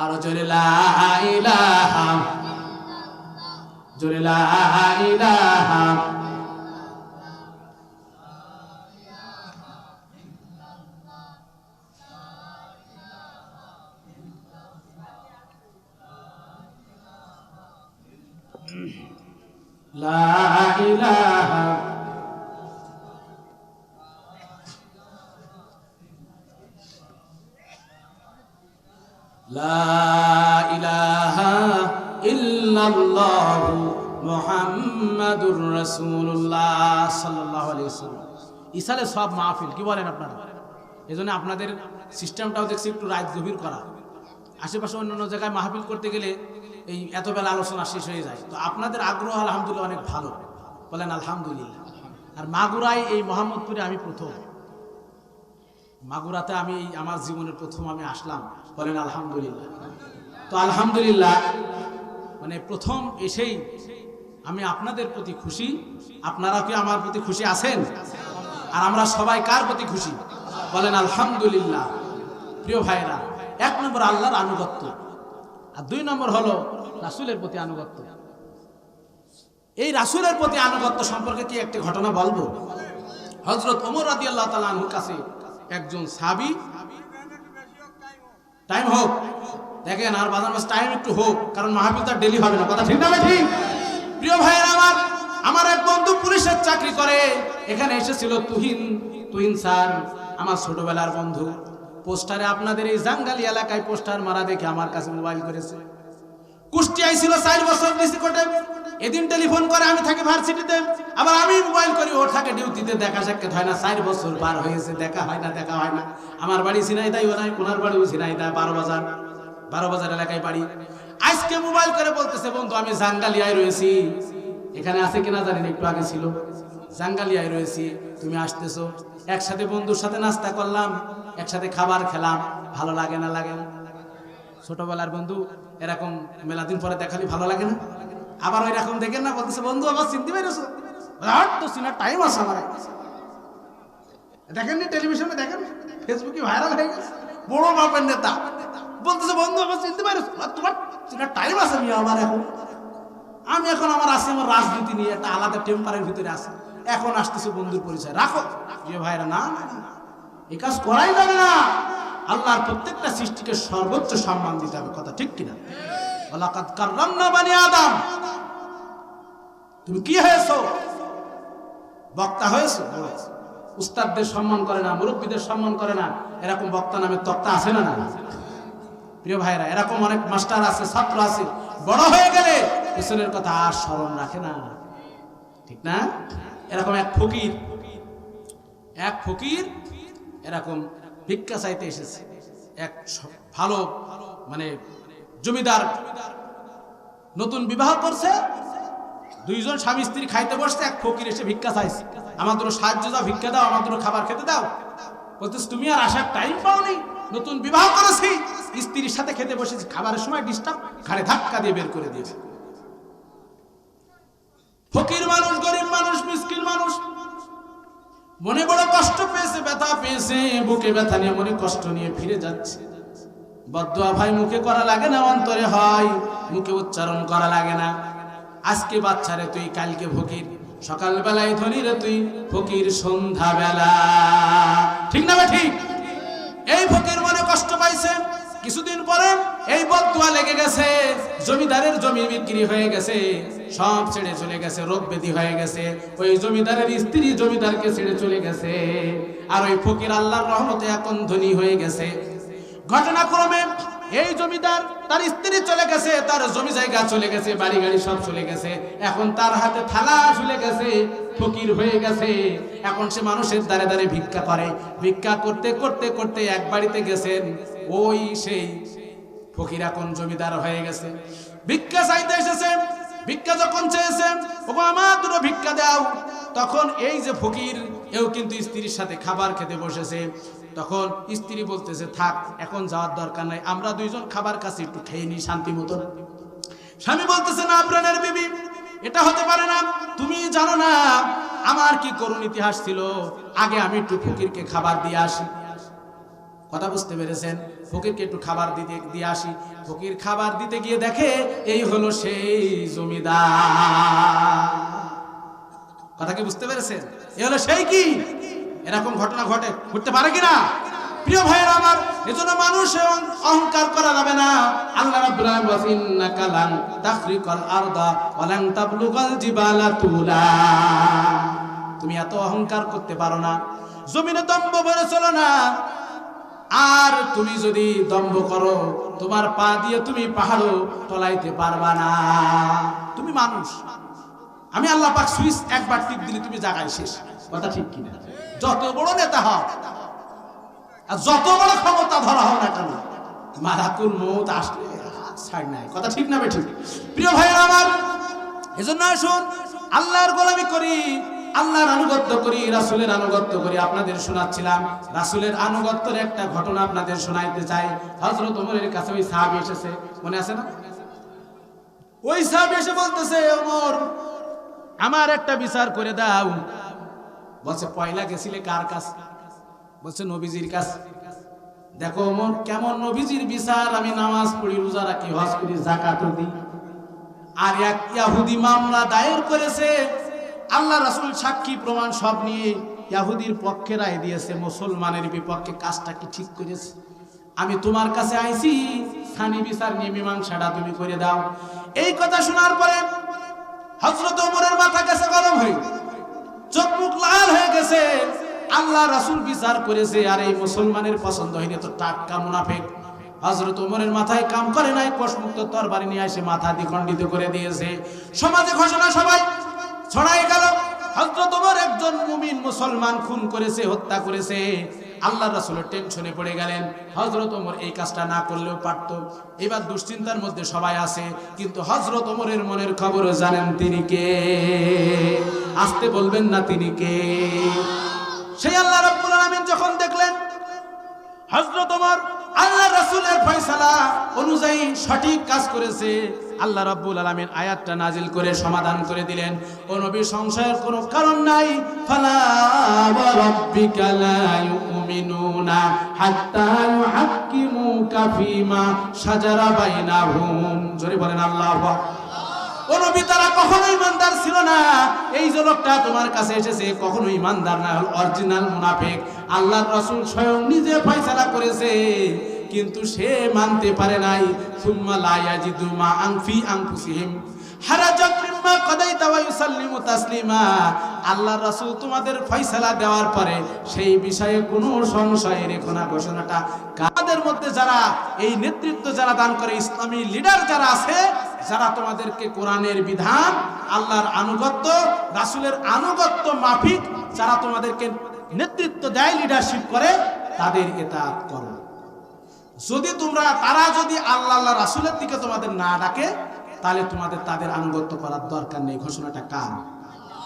আরো জোরে লা ইলাহা, জোরে লা ইলাহা, লা ইলাহা, লা ইলাহা ইল্লাল্লাহু মুহাম্মাদুর রাসূলুল্লাহ সাল্লাল্লাহু আলাইহি ওয়াসাল্লাম। ইসালে সব মাহফিল, কি বলেন আপনারা? এজন্য আপনাদের সিস্টেমটাও দেখছি একটু রাত গভীর করা। আশেপাশে অন্যান্য জায়গায় মাহফিল করতে গেলে এই এত বেলা আলোচনা শেষ হয়ে যায়। তো আপনাদের আগ্রহ আলহামদুলিল্লাহ অনেক ভালো, বলেন আলহামদুলিল্লাহ। আর মাগুরায়, এই মোহাম্মদপুরে আমি প্রথম, মাগুরাতে আমি আমার জীবনের প্রথম আমি আসলাম, বলেন আলহামদুলিল্লাহ। তো আলহামদুলিল্লাহ, মানে প্রথম এসেই আমি আপনাদের প্রতি খুশি। আপনারা কি আমার প্রতি খুশি আছেন? আর আমরা সবাই কার প্রতি খুশি? বলেন আলহামদুলিল্লাহ। প্রিয় ভাইরা, 1 নম্বর আল্লাহর আনুগত্য, আর 2 নম্বর হলো রাসূলের প্রতি আনুগত্য। এই রাসূলের প্রতি আনুগত্য সম্পর্কে কি একটি ঘটনা বলবো। হযরত ওমর রাদিয়াল্লাহু তাআলা আনহুর কাছে একজন সাহাবী, টাইম হোক দেখেন, আর বাজার মাস টাইম একটু হোক, কারণ মাহফিলটা ডেলি হবে না, কথা ঠিক না ঠিক? প্রিয় ভাইয়েরা আমার এক বন্ধু পুলিশের চাকরি করে, এখানে এসেছিল তুহিন স্যার, আমার ছোটবেলার বন্ধু। পোস্টারে আপনাদের এই জাঙ্গালি এলাকায় পোস্টার মারা দেখে আমার কাছে মোবাইল করেছে। কুষ্টিয়ায় ছিল 4 বছর ডিসি কোর্টে, এদিন টেলিফোন করে, আমি থাকি ভার্সিটিতে, আবার আমি মোবাইল করি, ও থাকে ডিউটিতে, দেখা সাক্ষাৎ হয় না। 4 বছর পার হয়েছে, দেখা হয় না। আমার বাড়ি ঝিনাইদহ, ওনার বাড়িও ঝিনাইদহ, 12 বাজার এলাকায় বাড়ি। আজকে মোবাইল করে বলতেছে, বন্ধু আমি জাঙ্গালিয়ায় রয়েছি, এখানে আছে কিনা জানি না, একটু আগে ছিল, জাঙ্গালিয়ায় রয়েছি, তুমি আসতেছো? একসাথে বন্ধুর সাথে নাস্তা করলাম, একসাথে খাবার খেলাম, ভালো লাগে না? লাগে না? ছোটবেলার বন্ধু এরকম মেলা দিন পরে দেখালি ভালো লাগে না? আবার ওই রকম দেখেন না, বলতেছে বন্ধু আমার চিনতে পেরেছো? তো চিনার টাইম আছে আমার। দেখেন নি টেলিভিশনে, দেখেন ফেসবুকে ভাইরাল হয়ে গেছে, বড় বাপের নেতা বলতেছে বন্ধু আমার চিনতে পেরেছো? তোমার চিনার টাইম আছে আমার এখন? আমি এখন আমার রাজনীতি নিয়ে একটা আলাদা টেম্পারের ভিতরে আছে, এখন আসতেছে বন্ধুর পরিচয় রাখো। যে ভাইরা না, এই কাজ করাই যাবে না। আল্লাহর প্রত্যেকটা সৃষ্টিকে সর্বোচ্চ সম্মান দিতে হবে, কথা ঠিক কিনা? ওয়ালাকাদ কাররামনা বানি আদম। তুমি কি হয়েছো? বক্তা হয়েছো? উস্তাদদের সম্মান করে না, মুরব্বীদের সম্মান করে না, এরকম বক্তা নামে তক্তা আছে না? প্রিয় ভাইরা, এরকম অনেক মাস্টার আছে, ছাত্র আছে, বড় হয়ে গেলে পিছনের কথা আর স্মরণ রাখে না, ঠিক না? এরকম এক ফকির এরকম ভিক্ষা চাইতে এসেছে। এক ভালো মানে জমিদার নতুন বিবাহ করছে, 2 জন স্বামী স্ত্রী খাইতে বসছে, এক ফকির এসে ভিক্ষা চাইছে, আমার জন্য সাহায্য দাও, ভিক্ষা দাও, আমার জন্য খাবার খেতে দাও। বলতেছে তুমি আর আসার টাইম পাওনি, নতুন বিবাহ করেছি, স্ত্রীর সাথে খেতে বসেছি, খাবারের সময় ডিস্টার্ব, ঘাড়ে ধাক্কা দিয়ে বের করে দিয়েছে। ফকির মানুষ, গরিব মানুষ, মিসকিন মানুষ, মনে বড় কষ্ট পেয়েছে, ব্যথা পেয়েছে, বুকে ব্যথা নিয়ে মনে কষ্ট নিয়ে ফিরে যাচ্ছে। বদদুয়া ভাই মুখে করা লাগে না, অন্তরে হয়, মুখে উচ্চারণ করা লাগে না। আজকে বাচ্চারে তুই কালকে ফকির, সকালবেলায় ধনী রে তুই ফকির সন্ধ্যাবেলা। ঠিক না ভাই? ঠিক। এই ফকির মনে কষ্ট পাইছে। কিছুদিন পরে এই বদদুয়া লেগে গেছে। জমিদারের জমি বিক্রি হয়ে গেছে, সব ছেড়ে চলে গেছে, রোগ ব্যাধি হয়ে গেছে। ওই জমিদারের স্ত্রী জমিদারকে ছেড়ে চলে গেছে, আর ওই ফকির আল্লাহর রহমতে এখন ধনী হয়ে গেছে। ঘটনাক্রমে এই জমিদার, তার স্ত্রী চলে গেছে, তার জমি জায়গা চলে গেছে, বাড়ি গাড়ি সব চলে গেছে। এখন তার হাতে থালা ঝুলে গেছে, ফকির হয়ে গেছে। এখন সে মানুষের দ্বারে দ্বারে ভিক্ষা করে। ভিক্ষা করতে করতে করতে এক বাড়িতে গেছেন, ওই সেই ফকির এখন জমিদার হয়ে গেছে। ভিক্ষা চাইতে এসেছে। ভিক্ষা যখন চেয়েছে, ওগো আমার দুটো ভিক্ষা দাও, তখন এই যে ফকির, এও কিন্তু স্ত্রীর সাথে খাবার খেতে বসেছে। তখন স্ত্রী বলতেছে, থাক, এখন যাওয়ার দরকার নাই, আমরা দুইজন খাবার কাছে একটু খেয়ে নিই শান্তি মতন। স্বামী বলতেছে, না প্রাণের বিবি, এটা হতে পারে না। তুমি জানো না আমার কি করুণ ইতিহাস ছিল, আগে আমি একটু ফকিরকে খাবার দিয়ে আসি। কথা বুঝতে পেরেছেন? ফকিরকে একটু খাবার দিয়ে আসি। ফকির খাবার দিতে গিয়ে দেখে এই হলো সেই জমিদার। কথা কি বুঝতে পেরেছেন? এই হলো সেই কি। এরকম ঘটনা ঘটতে পারে কিনা? প্রিয় ভাইয়েরা আমার, এজন্য মানুষ অহংকার করা যাবে না। আল্লাহ রাব্বুল আলামিন বলেন, ইন্নাকা লান তাখরিকাল আরদা ওয়া লান তাবলুগাল জিবালা তুলা। তুমি এত অহংকার করতে পারো না, জমিনে দম্ভ ভরে চলো না। আর তুমি যদি দম্ভ করো, তোমার পা দিয়ে তুমি পাহাড়ও টলাইতে পারবা না। তুমি মানুষ, আমি আল্লাহ পাক সুইচ একবার টিপ দিলে তুমি জায়গায় শেষ। কথা ঠিক কিনা? যত বড় নেতা হও আর যত বড় ক্ষমতা ধরা হোক না কেন, মালাকুল মউত আসলে ছাড় নাই। কথা ঠিক না বেঠিক? প্রিয় ভাইয়েরা আমার, এজন্য আসুন আল্লাহর গোলামি করি, আল্লাহর আনুগত্য করি, রাসূলের আনুগত্য করি। আপনাদের শোনাচ্ছিলাম রাসূলের আনুগত্যের একটা ঘটনা আপনাদের শোনাইতে চাই। হযরত ওমরের কাছে ওই সাহাবী এসেছে, মনে আছে না? ওই সাহাবী এসে বলতেছে, ওমর আমার একটা বিচার করে দাও। বলছে, পয়লা গেছিলে কার কাছে? বলছে, নবীজির কাছে। দেখো ওমর, কেমন নবীজির বিচার, আমি নামাজ পড়ি, রোজা রাখি, হজ করি, যাকাত দিই, আর এক ইহুদি মামলা দায়ের করেছে, আল্লাহ রাসূল সাক্ষী প্রমাণ সব নিয়ে ইহুদির পক্ষে রায় দিয়েছে, মুসলমানের বিপক্ষে। কাজটা কি ঠিক করেছে? আমি তোমার কাছে আইছি, সানি বিচার নিয়ে মীমাংসাটা তুমি করে দাও। এই কথা শোনার পরে হযরত ওমরের মাথা গেছে গরম হয়ে, চোখ মুখ লাল হয়ে গেছে। আল্লাহ রাসূল বিচার করেছে, আর এই মুসলমানের পছন্দ হয়নি, তো টাটকা মুনাফিক। হযরত ওমরের মাথায় কাম করে নাই, কোষমুক্ত তরবারি নিয়ে এসে মাথা দ্বিখণ্ডিত করে দিয়েছে। সমাজে ঘোষণা সবাই ছড়াই গেল, হযরত ওমর একজন মুমিন মুসলমান খুন করেছে, হত্যা করেছে। আল্লাহ রাসূলের টেনশনে পড়ে গেলেন। হযরত ওমর এই কাজটা না করলেও পারত। এবার দুশ্চিন্তার মধ্যে সবাই আছে, কিন্তু হযরত ওমরের মনের খবর জানেন তিনি কে। আসতে বলবেন না তিনি কে। সেই আল্লাহ রাব্বুল আলামিন যখন দেখলেন হযরত ওমর আল্লাহ রাসূলের ফয়সালা অনুযায়ী সঠিক কাজ করেছে, আল্লাহ রাব্বুল আলামিন আয়াতটা নাজিল করে সমাধান করে দিলেন, ও নবী সংশয়ের কোনো কারণ নাই। ফালা ওয়া রাব্বিকা লা ইউমিনুনা হাত্তা ইউহাক্কিমুকা ফীমা শাজারা বাইনাহুম। জোরে বলেন আল্লাহু আকবার। ও নবী, তারা কখনো ইমানদার ছিল না। এই যে লোকটা তোমার কাছে এসেছে, কখনো ইমানদার না, অরিজিনাল মুনাফিক। আল্লাহর রাসূল স্বয়ং নিজে ফয়সালা করেছে, কিন্তু সে মানতে পারে নাই। সুম্মা লা ইয়াজিদু মা আনফি আনফুসিহিম হারাজাত মিম্মা কাদাইতা ওয়া ইউসাল্লিমু তাসলিমা। আল্লাহর রাসূল তোমাদের ফয়সালা দেওয়ার পরে সেই বিষয়ে কোনো সংশয় রেখো না। ঘোষণাটা কাদের মধ্যে যারা এই নেতৃত্ব যারা দান করে, ইসলামী লিডার যারা আছে, যারা তোমাদেরকে কোরআনের বিধান, আল্লাহর আনুগত্য, রাসূলের আনুগত্য মাফিক যারা তোমাদেরকে নেতৃত্ব দেয়, লিডারশিপ করে, তাদের ইতাআত করো। যদি তারা যদি আল্লাহ রাসূলের দিকে তোমাদের না ডাকে, তাহলে তোমাদের তাদের আনুগত্য করার দরকার নেই। ঘোষণাটা কার?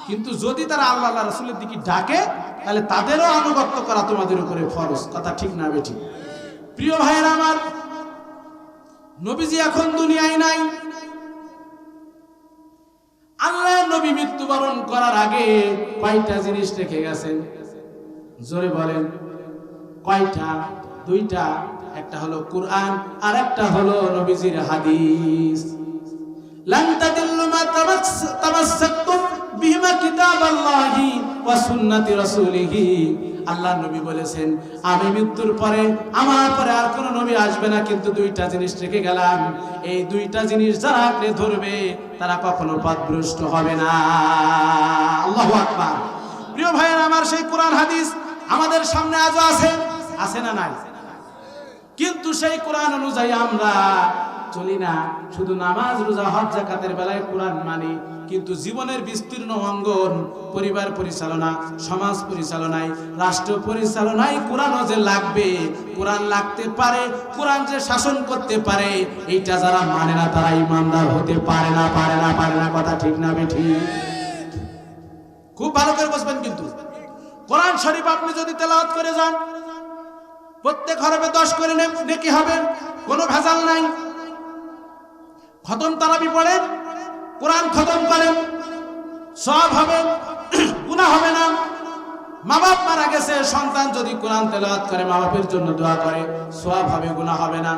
কিন্তু যদি তারা আল্লাহ রাসূলের দিকে ডাকে, তাহলে তাদেরও আনুগত্য করা তোমাদের উপরে ফরজ। কথা ঠিক না বেঠিক? প্রিয় ভাইয়েরা আমার, নবীজি এখন দুনিয়ায় নাই। আল্লাহ নবী মৃত্যুবরণ করার আগে কয়টা জিনিস রেখে গেছেন? জোরে বলেন কয়টা? দুইটা। একটা হলো কুরআন আর একটা হলো নবীজির হাদিস। লান তাদিল্লু মা তামাসসাকতুম বিহিমা কিতাবাল্লাহি ওয়া সুন্নতি রাসূলিহি। আল্লাহ নবী বলেছেন আমি মৃত্যুর পরে আমার পরে আর কোন নবী আসবে না, কিন্তু দুইটা জিনিস রেখে গেলাম, এই দুইটা জিনিস যারা আঁকড়ে ধরবে তারা কখনো পথভ্রষ্ট হবে না। আল্লাহু আকবার। প্রিয় ভাইয়েরা আমার, সেই কোরআন হাদিস আমাদের সামনে আজও আছে, আছে না নাই? কিন্তু সেই কোরআন অনুযায়ী আমরা চলি না। শুধু নামাজ রোজা হজ যাকাতের বেলায় কোরআন মানি, কিন্তু জীবনের বিস্তীর্ণ অঙ্গন, পরিবার পরিচালনা, সমাজ পরিচালনায়, রাষ্ট্র পরিচালনায় কোরআনও যে লাগবে, কোরআন লাগতে পারে, কোরআন যে শাসন করতে পারে, এইটা যারা মানে না তারা ইমানদার হতে পারে না, পারে না, পারে না। কথা ঠিক না বেঠিক? খুব ভালো করে বুঝবেন। কিন্তু কোরআন শরীফ আপনি যদি তেলাওয়াত করে যান, প্রত্যেক হরফে 10 করে নেকি হবে, কোনো ভেজাল নাই। খতম তারাবি পড়েন, কোরআন খতম করেন, সওয়াব হবে, গুনাহ হবে না। মা বাপ মারা গেছে, সন্তান যদি কোরআন তেলাওয়াত করে, মা বাপের জন্য দোয়া করে, সওয়াব হবে, গুনাহ হবে না।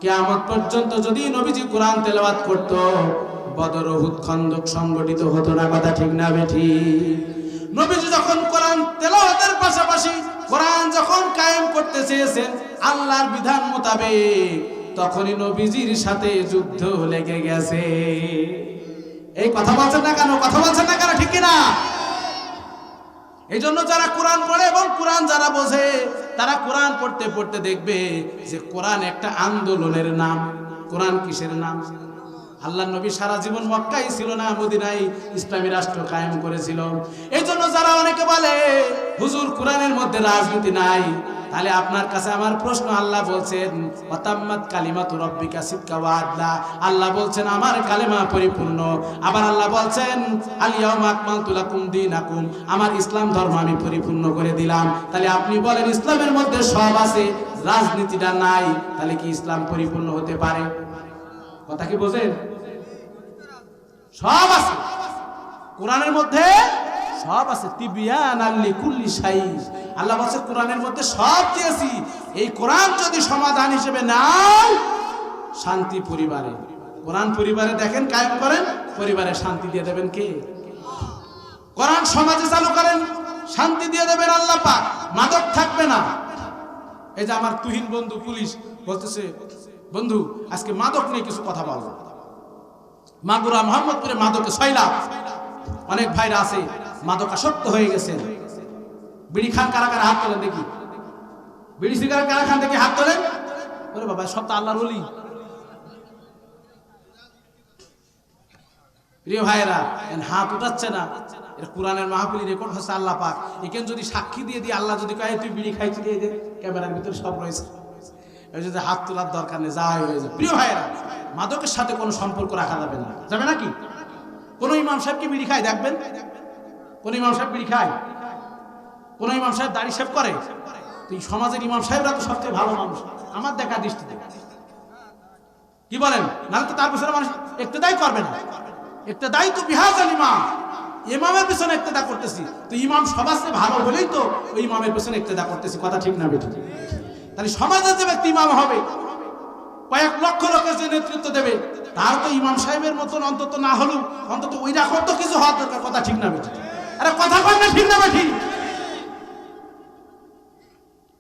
কিয়ামত পর্যন্ত যদি নবীজি কোরআন তেলাওয়াত করত, বদর উহুদ খন্দক সংগঠিত হতো না। কথা ঠিক না বেঠিক? নবীজি যখন কোরআন তেলাওয়াতের পাশাপাশি কোরআন যখন কায়েম করতে চেয়েছেন আল্লাহর বিধান মোতাবেক, তখনই নবীজির সাথে যুদ্ধ লেগে গেছে। এই কথা বলছেন না কেন? কথা বলছেন না কেন? ঠিক কিনা? এই জন্য যারা কোরআন পড়ে এবং কোরআন যারা বোঝে, তারা কোরআন পড়তে পড়তে দেখবে যে কোরআন একটা আন্দোলনের নাম। কোরআন কিসের নাম? আল্লাহ নবী সারা জীবন মক্কায় ছিল না, মদিনায় ইসলামী রাষ্ট্র কায়েম করেছিল। এই জন্য যারা অনেকে বলে হুজুর কোরআনের মধ্যে রাজনীতি নাই, তাহলে আপনার কাছে আমার প্রশ্ন, আল্লাহ বলছেন ওয়াতাম্মাত কালিমাতু রাব্বিকা সিদকা ওয়া আদলা, আল্লাহ বলছেন আমার কালেমা পরিপূর্ণ। আবার আল্লাহ বলছেন আল ইয়াউমা আকমালতু লাকুম দীনাকুম, আমার ইসলাম ধর্ম আমি পরিপূর্ণ করে দিলাম। তাহলে আপনি বলেন ইসলামের মধ্যে সব আছে, রাজনীতিটা নাই, তাহলে কি ইসলাম পরিপূর্ণ হতে পারে? কথা কি বোঝেন? সব আছে কোরআনের মধ্যে, সব আছে। তিবিয়ানাল লিকুল্লি শাই, আল্লাহ বলেছে কোরআনের মধ্যে সব দিয়েছি। এই কোরআন যদি সমাধান হিসেবে নাও, শান্তি পরিবারে, কোরআন পরিবারে দেখেন কায়েম করেন, পরিবারে শান্তি দিয়ে দেবেন কে? কোরআন সমাজে চালু করেন, শান্তি দিয়ে দেবেন আল্লাহ পাক, মাদক থাকবে না। এই যে আমার তুহিন বন্ধু পুলিশ বলতেছে, বন্ধু আজকে মাদক নিয়ে কিছু কথা বলবো। মাগুরা মোহাম্মদপুরে মাদকে 6 লাখ, অনেক ভাইরা আছে মাদকাসক্ত হয়ে গেছেন। বিড়ি খান কারা কারা? হাত তোলেন দেখি। বিড়ি সিগারেট কারা খান দেখি? হাত তোলেন। ওরে বাবা, সব তো আল্লাহর ওলি। প্রিয় ভাইরা, হাত উঠাচ্ছে না, এটা কোরআনের মাহফিল রেকর্ড হচ্ছে, আল্লাহ পাক এখানে যদি সাক্ষী দিয়ে দিই, আল্লাহ যদি কয়ে তুই বিড়ি খাইছি দিয়ে দে, ক্যামেরার ভিতরে সব রয়েছে, এই যে হাত তোলার দরকার নেই, যা হয়ে যায়। প্রিয় ভাইরা, মাদকের সাথে কোনো সম্পর্ক রাখা যাবে না। যাবে নাকি? কোন ইমাম সাহেব কি বিড়ি খায়? দেখবেন কোন ইমাম সাহেব বিড়ি খায়? কোন ইমাম সাহেব দাড়ি শেভ করে? এই সমাজের ইমাম সাহেবরা তো সবচেয়ে ভালো মানুষ আমার দেখা দৃষ্টিতে। কি বলেন? নাহলে তো তার পিছনে মানুষ ইক্তেদাই করবে না। ইক্তেদাই তো বিহাজাল ইমাম, ইমামের পিছনে ইক্তেদা করতেছি, তো ইমাম সমাজে ভালো বলেই তো ওই ইমামের পিছনে ইক্তেদা করতেছি। কথা ঠিক না বেঠিক? তাহলে সমাজে যে ব্যক্তি ইমাম হবে, কয়েক লক্ষ লোকের যে নেতৃত্ব দেবে, তার তো ইমাম সাহেবের মতন অন্তত না হলেও অন্তত ওই রকম তো কিছু হওয়ার দরকার। কথা ঠিক না বেঠিক? আরে কথা কন না, ঠিক না বেঠিক?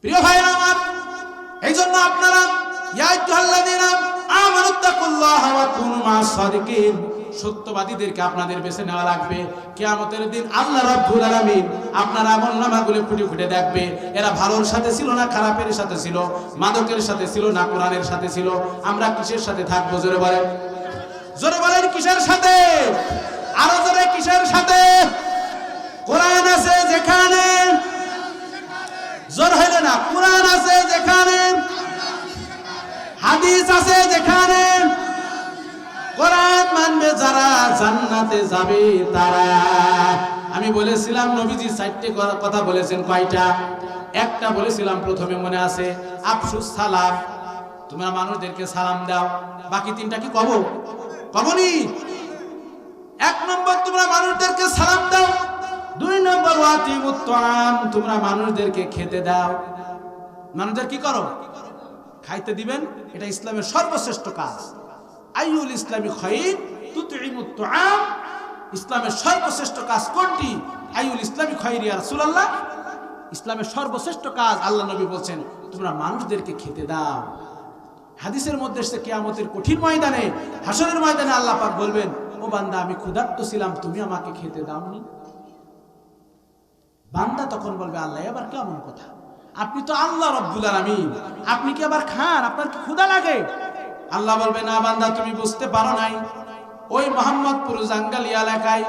প্রিয় ভাইরা আমার, এই জন্য আপনারা ইয়া আইয়ুহাল্লাযীনা আমানুত্তাকুল্লাহা ওয়া কুনু মা'আস সাদিকিন, সত্যবাদীদেরকে আপনাদের বেছে নেওয়া লাগবে। কিয়ামতের দিন আল্লাহ রাব্বুল আলামিন আপনার আমলনামাগুলো খুঁটে খুঁটে দেখবে, এরা ভালোর সাথে ছিল না খারাপের সাথে ছিল, মাদকের সাথে ছিল না কোরআনের সাথে ছিল। আমরা কিসের সাথে থাকবো? জোরে বলেন, জোরে বলেন, কিসের সাথে? আরো জোরে, কিসের সাথে? কোরআন আছে যেখানে, জোর হইল না, কোরআন আছে যেখানে, হাদিস আছে যেখানে, কোরআন মানবে যারা জান্নাতে যাবে তারা। আমি বলেছিলাম নবীজি 4টে কথা বলেছেন, কয়টা? একটা বলেছিলাম প্রথমে, মনে আছে, আফসুস সালাম, তোমরা মানুষদেরকে সালাম দাও। বাকি 3টা কি কব? কবনি। 1 নম্বর, তোমরা মানুষদেরকে সালাম দাও। দুই নম্বর ওয়াতিমুত তাআম, তোমরা মানুষদেরকে খেতে দাও। মানুষদের কি করো? খাইতে দিবেন। এটা ইসলামের সর্বশ্রেষ্ঠ কাজ। আইয়ুল ইসলামি খায়র তুতঈমুত তাআম, ইসলামের সর্বশ্রেষ্ঠ কাজ কোনটি? আইয়ুল ইসলামি খায়র ইয়া রাসূলুল্লাহ, ইসলামের সর্বশ্রেষ্ঠ কাজ আল্লাহ নবী বলেন তোমরা মানুষদেরকে খেতে দাও। হাদিসের মধ্যে এসেছে কিয়ামতের কঠিন ময়দানে, হাসরের ময়দানে আল্লাহ পাক বলবেন ও বান্দা আমি ক্ষুধার্ত ছিলাম, তুমি আমাকে খেতে দাওনি। বান্দা তখন বলবে আল্লাহ আবার কেমন কথা, আপনি তো আল্লাহ রাব্বুল আলামিন, আপনি কি আবার খান? আপনার কি ক্ষুধা লাগে? আল্লাহ বলবে না বান্দা তুমি বুঝতে পারো নাই, ওই মোহাম্মদপুর জাঙ্গালি এলাকায়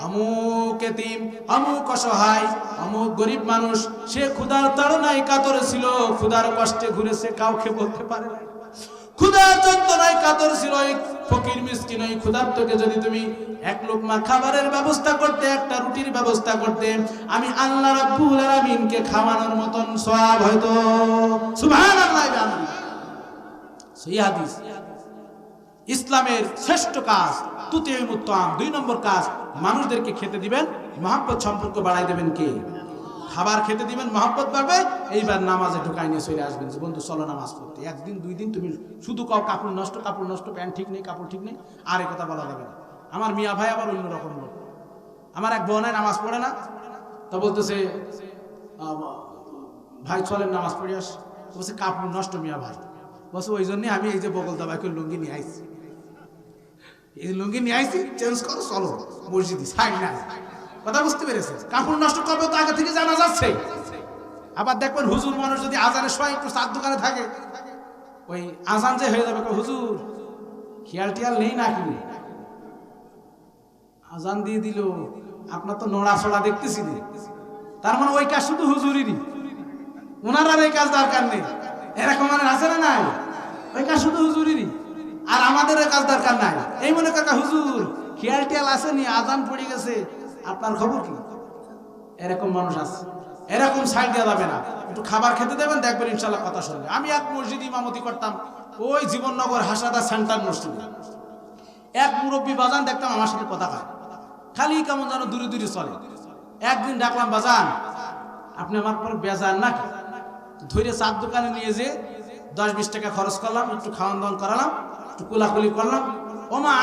অমুক এতিম, অমুক অসহায়, অমুক গরিব মানুষ, সে ক্ষুধার তাড়নায় কাতর ছিল, ক্ষুধার কষ্টে ঘুরেছে, কাউকে বলতে পারে না। ক্ষুধার যন্ত্রণায় কাতর ছিল এই ফকির মিসকিন, ওই ক্ষুধার্তকে যদি তুমি এক লোকমা খাবারের ব্যবস্থা করতে, একটা রুটির ব্যবস্থা করতে, আমি আল্লাহ রাব্বুল আলামিনকে খাওয়ানোর মতন সওয়াব হয়তো। সুবহানাল্লাহ। সহিহ হাদিস। ইসলামের শ্রেষ্ঠ কাজ তুতিউমুত তাআম, দুই নম্বর কাজ মানুষদেরকে খেতে দিবেন, মহব্বত সম্পর্ক বাড়াই দেবেন। কে? খাবার খেতে দিবেন, মহব্বত বাড়বে। এইবার নামাজে ঢুকাই নিয়ে চলে আসবেন যে বন্ধু চলো নামাজ পড়তে। একদিন দুই দিন তুমি শুধু কাও কাপড় নষ্ট, কাপড় নষ্ট, প্যান্ট ঠিক নেই, কাপড় ঠিক নেই, আর এই কথা বলা যাবে না। আমার মিয়া ভাই আবার অন্যরকম লোক। আমার এক বোনের নামাজ পড়ে না, তা বলতেছে ভাই চলেন নামাজ পড়ে আস। বলছে কাপড় নষ্ট মিয়া ভাই। বলছে ওই জন্যই আমি এই যে বগলদা ভাইকে লুঙ্গি নিয়ে আইছি, এই লুঙ্গি নিয়ে আইছি, চেঞ্জ করো চলো মসজিদে, সাইড না। কথা বুঝতে পেরেছে? কাপড় নষ্ট করবে তো আগে থেকে জানা যাচ্ছে। আবার দেখবেন হুজুর মানুষ যদি আজানের সময় একটু চার দোকানে থাকে, ওই আজান যে হয়ে যাবে হুজুর খেয়াল টিয়াল নেই নাকি, আজান দিয়ে দিল, আপনার তো নড়াচড়া দেখতেছি না। তার মানে ওই কাজ শুধু হুজুরেরই, ওনার আর এই কাজ দরকার নেই। এরকম মানে আছে না নাই? ওই কাজ শুধু হুজুরেরই, আর আমাদের ওই কাজ দরকার নাই। এই মনে কাকা হুজুর খেয়াল টিয়াল আসেনি, আজান পড়ে গেছে, আপনার খবর কি? এরকম মানুষ আছে। এরকম সাইড দেওয়া যাবে না। একটু খাবার খেতে দেবেন, দেখবেন ইনশাল্লাহ কথা শুনবে। আমি এক মসজিদ ইমামতি করতাম, ওই জীবননগর হাসাদা সেন্টার মসজিদে। এক মুরব্বী বাজান দেখতাম আমার সাথে কথা কয়, খালি কেমন যেন দূরে দূরে চলে। একদিন ডাকলাম বাজান আপনি আমার পর বেজান নাকি? ধরে চার দোকানে নিয়ে যে 10-20 টাকা খরচ করলাম, একটু খাওয়ান দাওয়ান করালাম, একটু কোলাকুলি করলাম। ও মা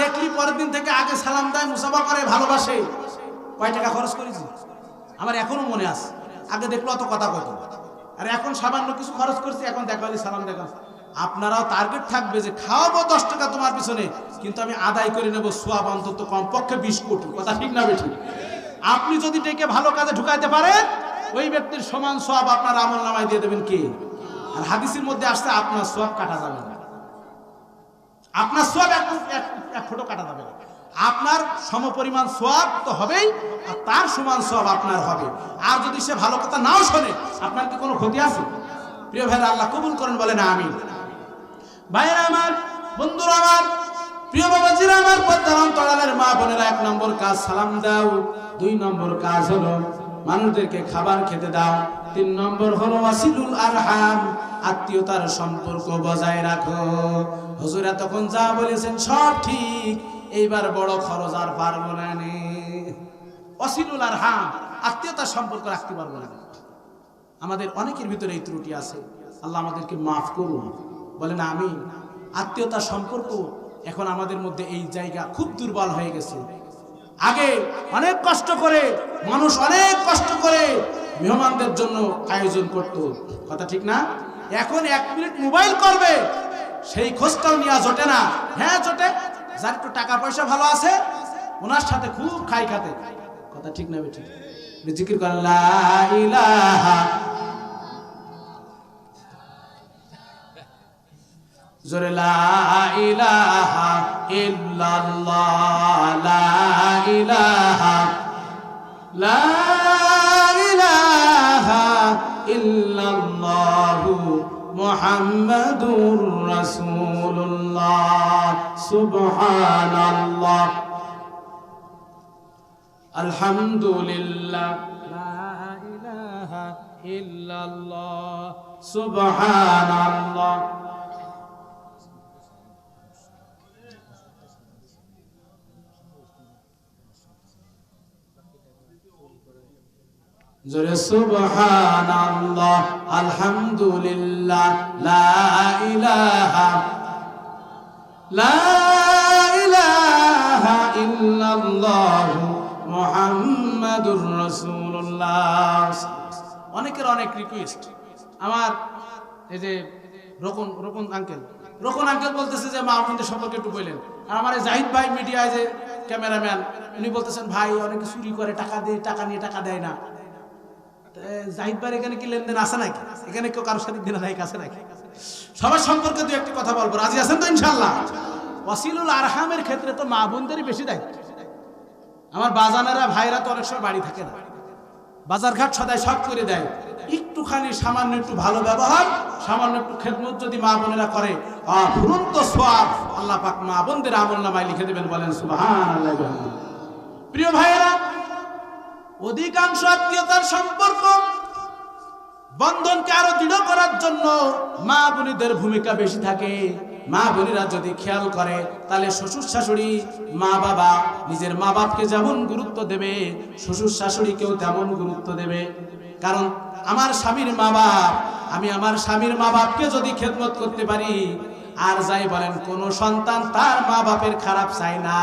দেখলি পরের দিন থেকে আগে সালাম দেয়, মুসাফা করে, ভালোবাসে। কয় টাকা খরচ করেছি আমার এখনো মনে আছে। আগে দেখলো অত কথা কত, আর এখন সামান্য কিছু খরচ করছি, এখন দেখালি সালাম দেখা। আপনারাও টার্গেট থাকবে যে খাওয়াবো 10 টাকা তোমার পিছনে, কিন্তু আমি আদায় করে নেবো সওয়াব অন্তত কমপক্ষে 20 কোটি। কথা ঠিক না বেঠিক? আপনি যদি ডেকে ভালো কাজে ঢুকাইতে পারেন, ওই ব্যক্তির সমান সওয়াব আপনার আমল নামায় দিয়ে দেবেন কে? আর হাদিসের মধ্যে আসছে আপনার সওয়াব কাটা যাবে না, আপনার সওয়াব এক ফোঁটা কাটা যাবে না। আপনার সমপরিমাণ সওয়াব তো হবেই, আর তার সমান সওয়াব আপনার হবে। আর যদি সে ভালো কথা নাও শোনে, আপনার কি কোনো ক্ষতি আছে? প্রিয় ভাইরা, আল্লাহ কবুল করেন, বলে না আমিন। ভাইরা আমার, বন্ধুরা আমার, প্রিয় বাবাজিরা আমার, পর্দার অন্তরালের মা বোনেরা, 1 নম্বর কাজ সালাম দাও। 2 নম্বর কাজ হলো মানুষদেরকে খাবার খেতে দাও। 3 নম্বর হলো ওয়াসিলুল আরহাম, আত্মীয়তার সম্পর্ক বজায় রাখো। হুজুরা তখন যা বলেছেন সব ঠিক, এইবার বড় খরচ আর পারবো না। ওয়াসিলুল আরহাম, আত্মীয়তার সম্পর্ক রাখতে পারবো না। আমাদের অনেকের ভিতরে এই ত্রুটি আছে, আল্লাহ আমাদেরকে মাফ করুন, বলে না আমিন। আত্মীয়তার সম্পর্ক এখন আমাদের মধ্যে এই জায়গা খুব দুর্বল হয়ে গেছে। আগে অনেক কষ্ট করে মানুষ, অনেক কষ্ট করে মেহমানদের জন্য আয়োজন করত, কথা ঠিক না? এখন 1 মিনিট মোবাইল করবে, সেই খোঁজটাও নেওয়া জোটে না। হ্যাঁ জোটে, যার একটু টাকা পয়সা ভালো আছে ওনার সাথে খুব খাই খাতে, কথা ঠিক না বেঠিক? জিকির করেন লা ইলাহা, জোরে লা ইলাহা ইল্লাল্লাহ, লা ইলাহা, লা ইলাহা ইল্লাল্লাহু মুহাম্মাদুর রাসূলুল্লাহ, সুবহানাল্লাহ, আলহামদুলিল্লাহ, লা ইলাহা ইল্লাল্লাহ, সুবহানাল্লাহ। জোরে সুবহানাল্লাহ, আলহামদুলিল্লাহ, লা ইলাহা ইল্লাল্লাহ মুহাম্মাদুর রাসূলুল্লাহ। অনেকের অনেক রিকোয়েস্ট। আমার এই যে রোকন আঙ্কেল বলতেছে যে মা বোনদের সম্পর্কে একটু বললেন। আর আমার এই জাহিদ ভাই মিডিয়ায় যে ক্যামেরাম্যান, উনি বলতেছেন ভাই অনেকে চুরি করে, টাকা নিয়ে টাকা দেয় না। জাহিদ ভাই এখানে কি লেনদেন আছে নাকি? এখানে কেউ কারোর সাথে দিনা নাই আছে নাকি? সবার সম্পর্কে দু একটি কথা বলবো, রাজি আছেন তো ইনশাআল্লাহ? ওয়াসিলুল আরহামের ক্ষেত্রে তো মা বোনদেরই বেশি দায়িত্ব। আমার বাজানেরা ভাইরা তো অনেক সময় বাড়ি থাকে না, বাজার ঘাট সদাই সব করে দেয়। একটুখানি সামান্য একটু ভালো ব্যবহার, সামান্য একটু খেদমত যদি মা বোনেরা করে, অফুরন্ত সওয়াব আল্লাহ পাক মা বোনদের আমলনামায় লিখে দেবেন। বলেন সুবহানাল্লাহ। প্রিয় ভাইয়েরা, অধিকাংশ আত্মীয়তার সম্পর্ক বন্ধনকে আরো দৃঢ় করার জন্য মা বোনদের ভূমিকা বেশি থাকে। মা বোনেরা যদি খেয়াল করে তাহলে শ্বশুর শাশুড়ি, মা বাবা নিজের মা বাপকে যেমন গুরুত্ব দেবে, শ্বশুর শাশুড়িকেও তেমন গুরুত্ব দেবে। কারণ আমার স্বামীর মা বাপ, আমি আমার স্বামীর মা বাপকে যদি খেদমত করতে পারি, আর যাই বলেন কোন সন্তান তার মা বাপের খারাপ চায় না।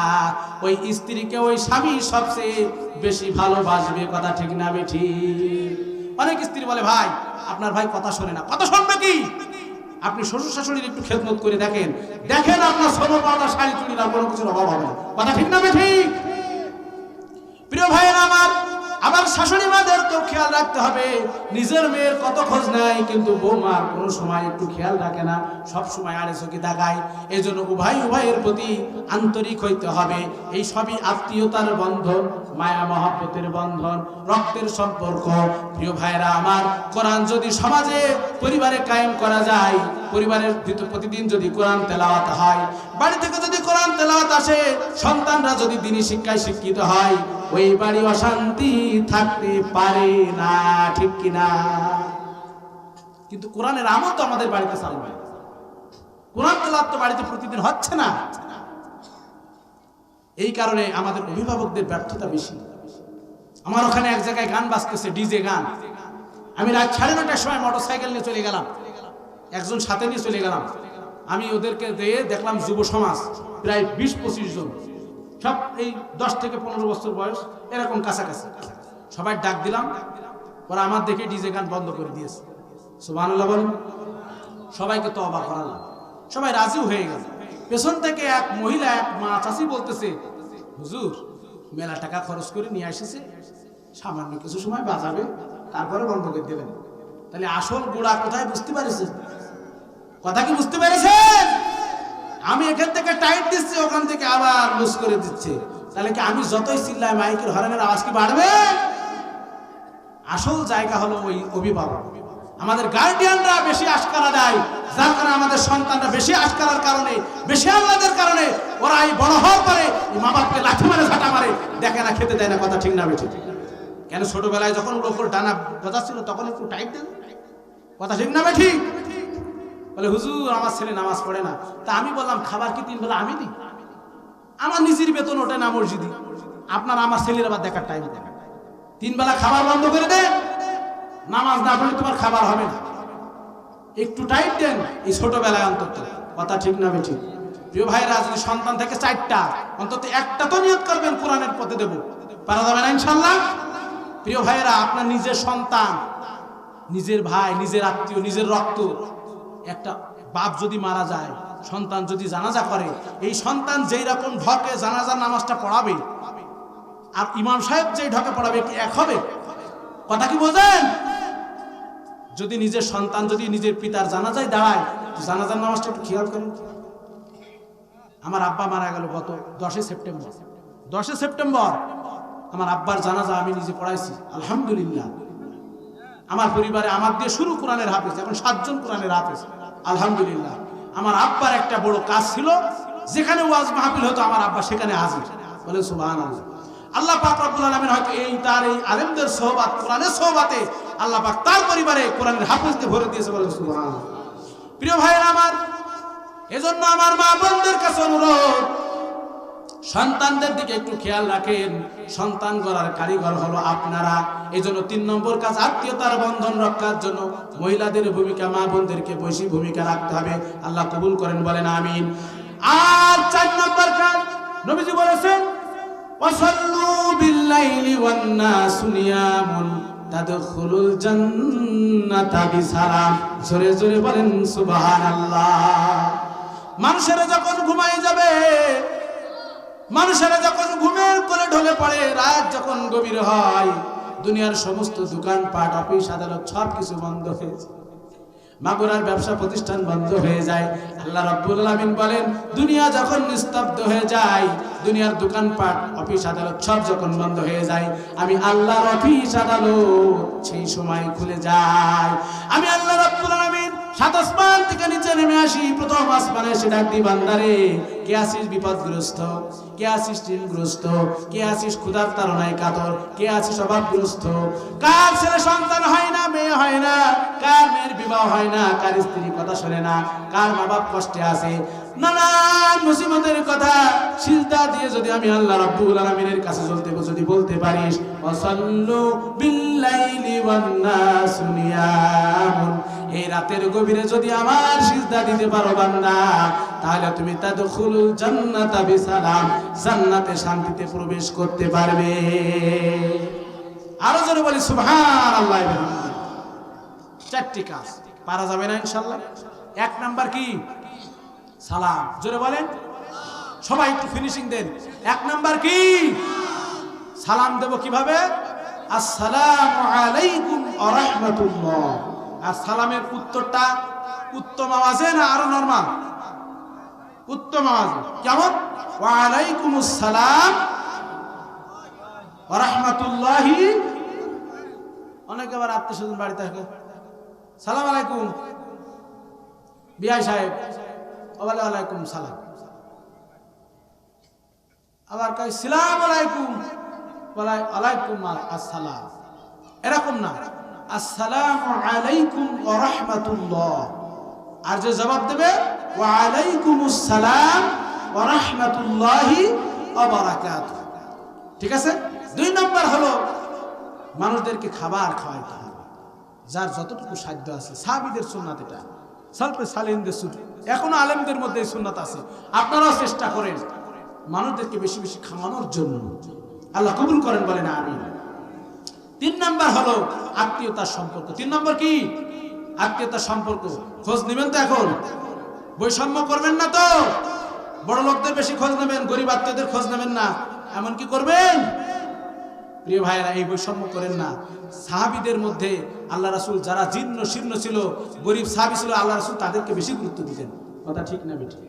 ওই স্ত্রীকে ওই স্বামী সবচেয়ে বেশি ভালোবাসবে। কথা ঠিক না বেঠিক? অনেক স্ত্রী বলে ভাই আপনার ভাই কথা শোনে না। কথা শুনবে কি? আপনি শ্বশুর শাশুড়ির একটু খেদমত করে দেখেন আপনার সোনা পাওনা শাড়ি চুড়ি না কোনো কিছুর অভাব হবে না। কথা ঠিক না বেঠিক? প্রিয় ভাইয়েরা, আমার শাশুড়ি মাদেরকেও খেয়াল রাখতে হবে। নিজের মেয়ের কত খোঁজ নাই, কিন্তু বৌমার কোনো সময় একটু খেয়াল রাখে না, সব সময় আড়ে চোখে তাকায়। এই জন্য উভয়ের প্রতি আন্তরিক হইতে হবে। এই সবই আত্মীয়তার বন্ধন, মায়া মহব্বতের বন্ধন, রক্তের সম্পর্ক। প্রিয় ভাইরা আমার, কোরআন যদি সমাজে পরিবারে কায়েম করা যায়, পরিবারের ভিতর প্রতিদিন যদি কোরআন তেলাওয়াত হয়, বাড়ি থেকে যদি কোরআন তেলাওয়াত আসে, সন্তানরা যদি দ্বীনি শিক্ষায় শিক্ষিত হয়, ওই বাড়ি অশান্তি থাকতে পারে না। ঠিক কিনা? কিন্তু কোরআনের আমল তো আমাদের বাড়িতে চালু হয়। কোরআন তেলাওয়াত তো বাড়িতে প্রতিদিন হচ্ছে না। এই কারণে আমাদের অভিভাবকদের ব্যর্থতা বেশি। আমার ওখানে এক জায়গায় গান বাজতেছে, ডিজে গান। আমি রাত 9:30টার সময় মোটরসাইকেল নিয়ে চলে গেলাম, একজন সাথে নিয়ে চলে গেলাম। আমি ওদেরকে দিয়ে দেখলাম যুব সমাজ প্রায় 20-25 জন, সব এই 10 থেকে 15 বছর বয়স, এরকম কাছাকাছি। সবাই ডাক দিলাম, ওরা আমার দেখে ডিজে গান বন্ধ করে দিয়েছে। সুবহানাল্লাহ বলেন। সবাইকে তওবা করালাম, সবাই রাজিও হয়ে গেল। পেছন থেকে এক মহিলা, এক মা চাচি বলতেছে, হুজুর মেলা টাকা খরচ করে নিয়ে এসেছে, সামান্য কিছু সময় বাজাবে, তারপরে বন্ধ করে দেবেন। তাহলে আসল গোড়া কোথায় বুঝতে পারছেন? কথা কি বুঝতে পেরেছেন? আমি এখান থেকে টাইট দিচ্ছি, ওখান থেকে আবার লুজ করে দিচ্ছে। তাহলে কি আমি যতই চিল্লাই মাইকের হর্নের আওয়াজ কি বাড়বে? আসল জায়গা হলো ওই অভিভাবক। আমাদের গার্ডিয়ানরা বেশি আশকারা দেয়, যার কারণে আমাদের সন্তানরা বেশি আশকারার কারণে, বেশি আল্লাদের কারণে ওরা এই বড় হওয়ার পরে মা বাপকে লাঠি মারে, ঝাঁটা মারে, দেখে না, খেতে দেয় না। কথা ঠিক না বেঠিক? কেন ছোটবেলায় যখন ওর উপর ডানা গজাচ্ছিল তখন একটু টাইট দেন। কথা ঠিক না বেঠিক? বলে হুজুর আমার ছেলে নামাজ পড়ে না। তা আমি বললাম খাবার কি 3 বেলা আমি দিই? আমার নিজের বেতন ওঠে না মসজিদে, আপনার আমার ছেলের আবার দেখার টাইম দেন। 3 বেলা খাবার বন্ধ করে দেন, নামাজ না পড়লে তোমার খাবার হবে না। একটু টাইট দেন এই ছোটবেলায় অন্তত। কথা ঠিক না বেঠিক? প্রিয় ভাইরা, যদি সন্তান থেকে 4টা, অন্তত একটা তো নিয়ত করবেন কোরআনের পথে দেব। পারা যাবে না ইনশাআল্লাহ? প্রিয় ভাইরা, আপনার নিজের সন্তান, নিজের ভাই, নিজের আত্মীয়, নিজের রক্ত, একটা বাপ যদি মারা যায়, সন্তান যদি জানাজা করে, এই সন্তান যেই রকম ঢকে জানাজার নামাজটা পড়াবে আর ইমাম সাহেব যেই ঢকে পড়াবে, কি এক হবে? কথা কি বোঝেন? যদি নিজের সন্তান যদি নিজের পিতার জানাজায় দাঁড়ায়, জানাজার নামাজটা একটু খেয়াল করেন। আমার আব্বা মারা গেল গত 10 সেপ্টেম্বর। 10 সেপ্টেম্বর আমার আব্বার জানাজা আমি নিজে পড়াইছি, আলহামদুলিল্লাহ। আমার পরিবারে আমার দিয়ে শুরু কোরআনের হাফেজ, এখন 7 জন কোরআনের হাফেজ, আলহামদুলিল্লাহ। আমার আব্বার একটা বড় কাজ ছিল, যেখানে ওয়াজ মাহফিল হতো আমার আব্বা সেখানে হাজির। বলেন সুবহানাল্লাহ। আল্লাহ পাক রব্বুল আলামিন হয়তো তার এই আলেমদের সোহবত, কোরআনের সোহবতে আল্লাহ পাক তার পরিবারে কোরআনের হাফেজকে ভরে দিয়েছে। বলেন সুবহানাল্লাহ। প্রিয় ভাইরা আমার, এজন্য আমার মা বোনদের কাছে অনুরোধ, সন্তানদের দিকে একটু খেয়াল রাখেন। সন্তান গড়ার কারিগর হলো আপনারা। এই জন্য 3 নম্বর কাজ, আত্মীয়তার বন্ধন রক্ষার জন্য মহিলাদের ভূমিকা, মা বোনদেরকে বেশি ভূমিকা রাখতে হবে। আল্লাহ কবুল করেন, বলেন আমিন। আর 4 নম্বর কাজ, নবীজি বলেছেন ওয়াসাল্লু বিল্লাইলি ওয়ান নাসু নিয়ামুন তাদখুলুল জান্নাতা বিসালাম। জোরে জোরে বলেন সুবহানাল্লাহ। মানুষেরা যখন ঘুমায় যাবে, মানুষেরা যখন ঘুমের কোলে ঢলে পড়ে, রাত যখন গভীর হয়, দুনিয়ার সমস্ত দোকানপাট, অফিস আদালত সব কিছু বন্ধ হয়ে যায়, মাগুরার ব্যবসা প্রতিষ্ঠান বন্ধ হয়ে যায়। আল্লাহ রাব্বুল আলামিন বলেন, দুনিয়া যখন নিস্তব্ধ হয়ে যায়, দুনিয়ার দোকানপাট, অফিস আদালত সব যখন বন্ধ হয়ে যায়, আমি আল্লাহর অফিস আদালত সেই সময় খুলে যায়। আমি আল্লাহ রাব্বুল আলামিন 7 আসমান থেকে নিচে নেমে আসি, প্রথম আসমানে এসে ডাক দিই, বান্দারে কে আছিস বিপদগ্রস্ত, কে আছিস ঋণগ্রস্ত, কে আছিস ক্ষুধার তাড়নায় কাতর, কে আছিস অভাবগ্রস্ত, কার ছেলে সন্তান হয় না, মেয়ে হয় না, কার মেয়ের বিবাহ হয় না, কার স্ত্রী কথা শোনে না, কার মা বাপ কষ্টে আছে, নানান মুসিবতের কথা সিজদা দিয়ে যদি আমি আল্লাহ রাব্বুল আলামিনের কাছে যদি বলতে পারিস, ওয়াসাল্লু বিল্লাইলি ওয়ান নাসু নিয়ামুন, এই রাতের গভীরে যদি আমার সিজদা দিতে পারো বান্দা, তাহলে তুমি তাদখুলুল জান্নাতা বিসালাম, জান্নাতে শান্তিতে প্রবেশ করতে পারবে। আরো জোরে বলি সুবহানাল্লাহ। 4টি কাজ পারা যাবে না ইনশাআল্লাহ। 1 নাম্বার কি? সালাম। জোরে বলেন, সবাই একটু ফিনিশিং দেন। 1 নাম্বার কি? সালাম দেব কিভাবে? আসসালামু আলাইকুম ওয়া রাহমাতুল্লাহ। আর সালামের উত্তরটা উত্তম আওয়াজে না আরো নরমাল? উত্তম আওয়াজে। কেমন? ওয়া আলাইকুমুস সালাম ওয়া রাহমাতুল্লাহি। অনেকে আবার আত্মীয়স্বজন বাড়িতে থাকে, সালাম আলাইকুম বিআই সাহেব, ওয়া আলাইকুম সালাম। আবার কয় সালাম আলাইকুম, ওয়া আলাইকুম আসসালাম। এরকম না, আসসালামু আলাইকুম ওয়া রাহমাতুল্লাহ। আর যে জবাব দেবে ওয়া আলাইকুমুস সালাম ওয়া রাহমাতুল্লাহি ওয়া বারাকাতুহু। ঠিক আছে? 2 নম্বর হলো মানুষদেরকে খাবার খাওয়াইতে হবে, যার যতটুকু সাধ্য আছে। সাহাবীদের সুন্নাত এটা, সালফে সালেহিনদের সুন্নাত, এখনো আলেমদের মধ্যে এই সুন্নাত আছে। আপনারাও চেষ্টা করেন মানুষদেরকে বেশি বেশি খাওয়ানোর জন্য। আল্লাহ কবুল করেন, বলেন আমিন। 3 নাম্বার হলো আত্মীয়তার সম্পর্ক। 3 নম্বর কি? আত্মীয়তার সম্পর্ক। খোঁজ নেবেন তো, এখন বৈষম্য করবেন না তো? বড় লোকদের বেশি খোঁজ নেবেন, গরিব আত্মীয়দের খোঁজ নেবেন না, এমন কি করবেন? প্রিয় ভাইরা, এই বৈষম্য করেন না। সাহাবীদের মধ্যে আল্লাহ রাসূল যারা জীর্ণ শীর্ণ ছিল, গরিব সাহাবী ছিল, আল্লাহ রাসূল তাদেরকে বেশি গুরুত্ব দিতেন। কথা ঠিক না বেঠিক?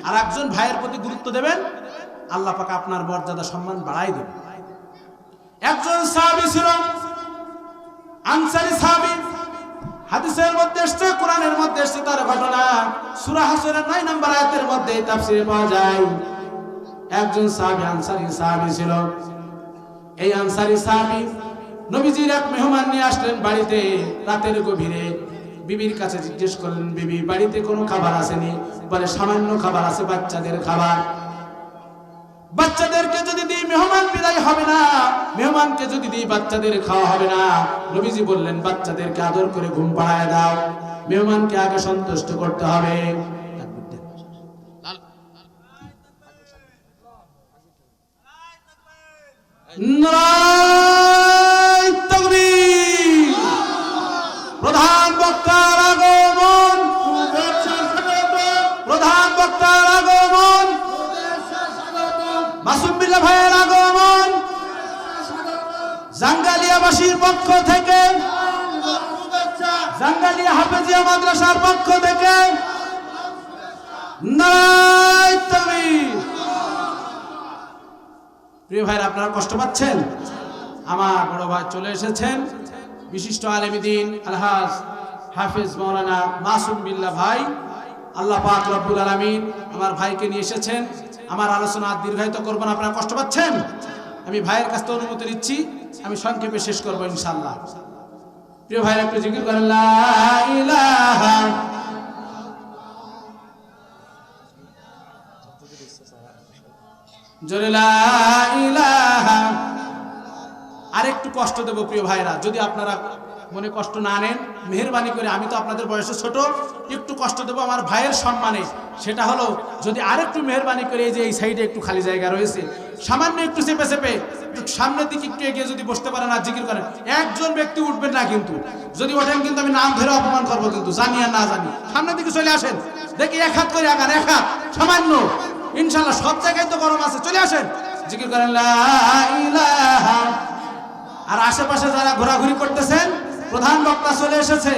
আর একজন ভাইয়ের প্রতি গুরুত্ব দেবেন, আল্লাহ পাক আপনার মর্যাদা সম্মান বাড়াই দেবেন। একজন সাহাবী ছিল আনসারী সাহাবী, হাদিসের মধ্যে এসেছে, কোরআনের মধ্যে এসেছে তার ঘটনা। সূরা হাসরের 9 নম্বর আয়াতের মধ্যে তাফসীরে পাওয়া যায়। একজন সাহাবী আনসারী সাহাবী ছিল। এই আনসারী সাহাবী নবীজির এক মেহমান নিয়ে আসলেন বাড়িতে রাতের গভীরে। বিবির কাছে জিজ্ঞেস করলেন, বিবি বাড়িতে কোনো খাবার আসেনি? বলে সামান্য খাবার আছে, বাচ্চাদের খাবার। বাচ্চাদেরকে যদি দিই মেহমান বিদায় হবে না, মেহমানকে যদি দিই বাচ্চাদের খাওয়া হবে না। নবীজি বললেন, বাচ্চাদেরকে আদর করে ঘুম পাড়ায় দাও, মেহমানকে আগে সন্তুষ্ট করতে হবে। নারায়ে তাকবীর। প্রধান বক্তার আগমন, প্রধান বক্তার আগমন, মাসুম বিল্লাহ ভাইয়ের আগমন, জাঙ্গালিয়াবাসীর পক্ষ থেকে, জাঙ্গালিয়া হাফেজিয়া মাদ্রাসার পক্ষ থেকে নারায়ে তাকবীর। প্রিয় ভাইরা, আপনারা কষ্ট পাচ্ছেন? আমার বড় ভাই চলে এসেছেন, বিশিষ্ট আলেমী দ্বীন আলহাজ হাফেজ মাওলানা মাসুম বিল্লাহ ভাই। আল্লাহ পাক রব্বুল আলামিন আমার ভাইকে নিয়ে এসেছেন। আমার আলোচনা দীর্ঘায়িত করব না, আপনারা কষ্ট পাচ্ছেন। আমি ভাইয়ের কাছ থেকে অনুমতি নিচ্ছি, আমি সংক্ষেপে শেষ করব ইনশাআল্লাহ। প্রিয় ভাইরা, একটু জিকির করেন লা ইলাহা। জোরে লা ইলাহা। আরেকটু কষ্ট দেব প্রিয় ভাইরা, যদি আপনারা মনে কষ্ট না নেন, মেহেরবানি করে, আমি তো আপনাদের বয়সে ছোট, একটু কষ্ট দেব আমার ভাইয়ের সম্মানে। সেটা হলো, যদি আরেকটু মেহেরবানি করে, এই যে এই সাইডে একটু খালি জায়গা রয়েছে, সামান্য একটু চেপে চেপে একটু সামনের দিকে একটু এগিয়ে যদি বসতে পারেন আর জিকির করেন, একজন ব্যক্তি উঠবেন না কিন্তু, যদি ওঠেন কিন্তু আমি নাম ধরে অপমান করবো, কিন্তু জানি আর না জানি। সামনের দিকে চলে আসেন, দেখি এক হাত করে আগান, এক হাত সামান্য, ইনশাল্লাহ সব জায়গায় তো গরম আছে, চলে আসেন, জিকির করেন লা ইলাহা। আর আশেপাশে যারা ঘোরাঘুরি করতেছেন, প্রধান বক্তা চলে এসেছে,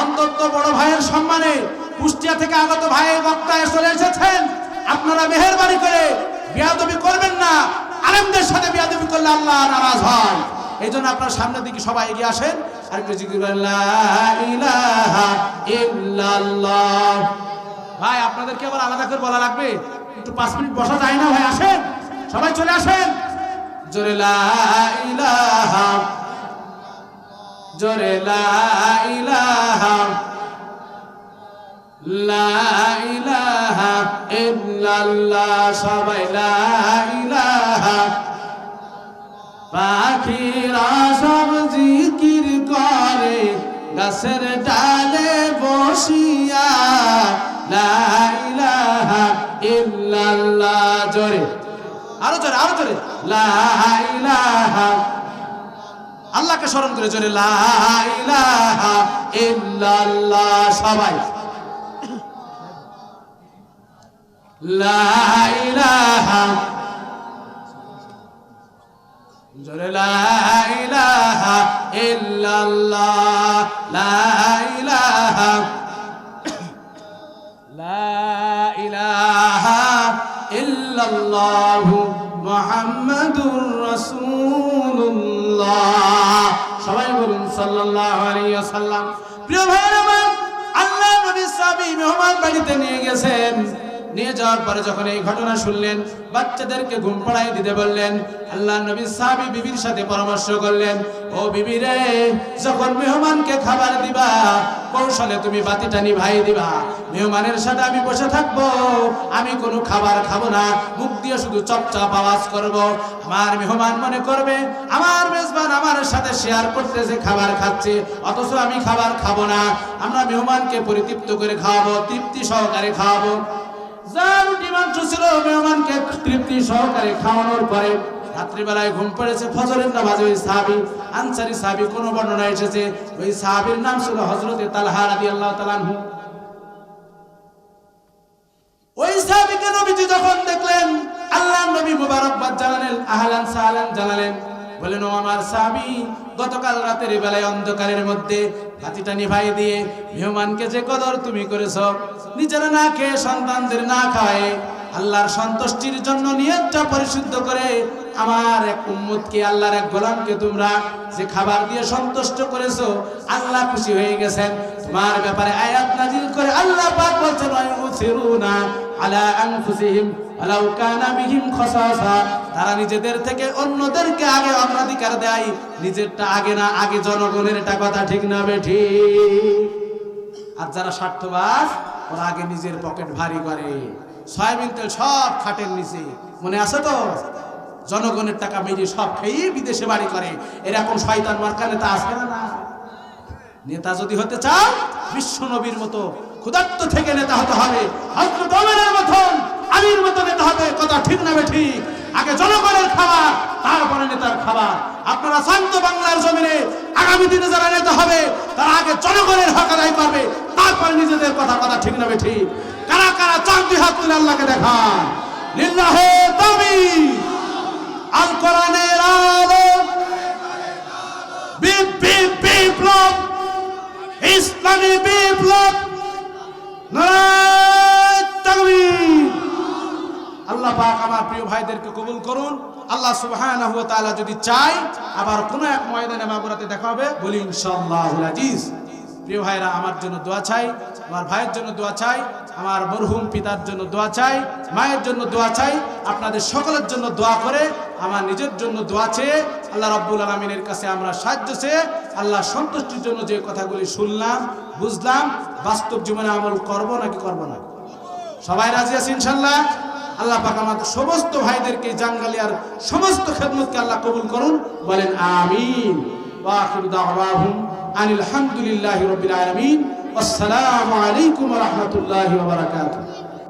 অন্তত বড় ভাইয়ের সম্মানে কুষ্টিয়া থেকে আগত ভাই বক্তা চলে এসেছেন, আপনারা মেহেরবানি করে বিয়াদবি করবেন না, আলেমদের সাথে বিয়াদবি করলে আল্লাহ নারাজ হয়। এই জন্য আপনার সামনের দিকে সবাই এগিয়ে আসেন, আর একটু জিকির করেন লা ইলাহা ইল্লাল্লাহ। ভাই আপনাদেরকে আবার আলাদা করে বলা লাগবে? একটু 5 মিনিট বসা যায় না ভাই? আসেন, সবাই চলে আসেন, জোরে লা ইলাহা, জোরে লা ইলাহা, লা ইলাহা ইল্লাল্লাহ, সবাই লা ইলাহা। পাখিরা সব জিকির করে গাছের ডালে বসিয়া, লা ইলাহা ইল্লাল্লাহ, জোরে, আরো জোরে, আরো জোরে, লা ইলাহা। আল্লাহকে স্মরণ করে জোরে লা ইলাহা ইল্লাল্লাহ, সবাই লা ইলাহা, জোরে লা ইলাহা ইল্লাল্লাহ, লা ইলাহা, লা ইলাহা ইল্লাল্লাহু মুহাম্মাদুর রাসূলুল্লাহ, সবাই বলুন সাল্লাল্লাহু আলাইহি ওয়াসাল্লাম। প্রিয় ভাইরা আমার, আল্লাহ নবী সাহাবী মেহমান বাড়িতে নিয়ে গেছেন, নিয়ে যাওয়ার পরে যখন এই ঘটনা শুনলেন, বাচ্চাদেরকে ঘুম পাড়ায় দিতে বললেন। আল্লাহ নবী সাহাবী বিবির সাথে পরামর্শ করলেন, ও বিবি রে, যখন মেহমানকে খাবার দিবা, কৌশলে তুমি বাতিটা নিভাই দিবা। মেহমানের সাথে আমি বসে থাকবো, আমি কোনো খাবার খাবো না, মুখ দিয়ে শুধু চপচাপ আওয়াজ করব। আমার মেহমান মনে করবে আমার মেজবান আমার সাথে শেয়ার করতেছে, খাবার খাচ্ছে, অথচ আমি খাবার খাবো না। আমরা মেহমানকে পরিতৃপ্ত করে খাওয়াবো, তৃপ্তি সহকারে খাওয়াবো। যার রুটি মাংস ছিল, মেহমানকে তৃপ্তি সহকারে খাওয়ানোর পরে রাত্রিবেলায় ঘুম পড়েছে, ফজরের নামাজে ওই সাহাবী, আনসারী সাহাবী, কোন বর্ণনা এসেছে ওই সাহাবীর নাম ছিল হযরতে তালহা রাদিয়াল্লাহু তাআলা আনহু। ওই সাহাবীকে নবীজি যখন দেখলেন, আল্লাহর নবী মুবারকবাদ জানালেন, আহলান সাহলান জানালেন, বলেন ও আমার সাহাবী, গতকাল রাতের বেলায় অন্ধকারের মধ্যে বাতিটা নিভাই দিয়ে মেহমানকে যে কদর তুমি করেছ, নিজেরা না খেয়ে সন্তানদের না খাওয়ায় আল্লাহর সন্তুষ্টির জন্য নিয়তটা পরিশুদ্ধ করে আমার এক উম্মতকে, আল্লাহর এক গোলামকে তোমরা যে খাবার দিয়ে সন্তুষ্ট করেছো, আল্লাহ খুশি হয়ে গেছেন। তোমার ব্যাপারে আয়াত নাজিল করে আল্লাহ পাক বলছেন, ওয়ায়ুসিরুনা আলা আনফুসিহিম ওয়ালাউ কানা বিহিম খাসাসা, তারা নিজেদের থেকে অন্যদেরকে আগে অগ্রাধিকার দেয়, নিজেরটা আগে না, আগে জনগণের। এটা কথা ঠিক না বেঠিক? আর যারা স্বার্থবাজ, ওরা আগে নিজের পকেট ভারী করে, সয়াবিন তেল সব খাটের নিচে, মনে আছে তো? জনগণের টাকা মেরে সব খেয়ে বিদেশে বাড়ি করে। এরকম শয়তান মার্কা নেতা আছে না? নেতা যদি হতে চাও, বিশ্ব নবীর মতো ক্ষুধার্ত থেকে নেতা হতে হবে, হযরত ওমরের মতন, আলীর মতো নেতা হবে। কথা ঠিক না বেঠিক? আগে জনগণের খাবার, তারপরে নেতার খাবার। আপনারা শান্ত বাংলার জমিনে আগামী দিনে যারা নেতা হবে, তারা আগে জনগণের হক আদায় করবে, তারপরে নিজেদের কথা। কথা ঠিক না বেঠিক? কারা কারা চান দুই হাত তুলে আল্লাহকে দেখান। লিল্লাহি তাকবীর। আল কোরআনের আলো, বিপ্লব, ইসলামী বিপ্লব, নারায়ে তাকবীর। আল্লাহ পাক আমার প্রিয় ভাইদেরকে কবুল করুন। আল্লাহ সুবহানাহু ওয়া তাআলা যদি চায়, আবার কোন এক ময়দানে মাগুরাতে দেখা হবে, বলি ইনশাআল্লাহুল আজিজ। প্রিয় ভাইরা, আমার জন্য দোয়া চাই, আমার ভাইয়ের জন্য দোয়া চাই, আমার মরহুম পিতার জন্য দোয়া চাই, মায়ের জন্য দোয়া চাই, আপনাদের সকলের জন্য দোয়া করে আমার নিজের জন্য দোয়া চেয়ে আল্লাহ রাব্বুল আলামিনের কাছে আমরা সাহায্য চেয়ে আল্লাহ সন্তুষ্টির জন্য যে কথাগুলি শুনলাম, বুঝলাম, বাস্তব জীবনে আমল করব নাকি করব না? সবাই রাজি আছি ইনশাআল্লাহ? আল্লাহ পাক আমাদের সমস্ত ভাইদেরকে জাঙ্গালিয়ার সমস্ত খেদমতকে আল্লাহ কবুল করুন, বলেন আমিন। ওয়া আখিরু দাওয়াহুম আনিল হামদুলিল্লাহি রাব্বিল আলামিন। আসসালামু আলাইকুম ওয়া রাহমাতুল্লাহি ওয়া বারাকাতুহু।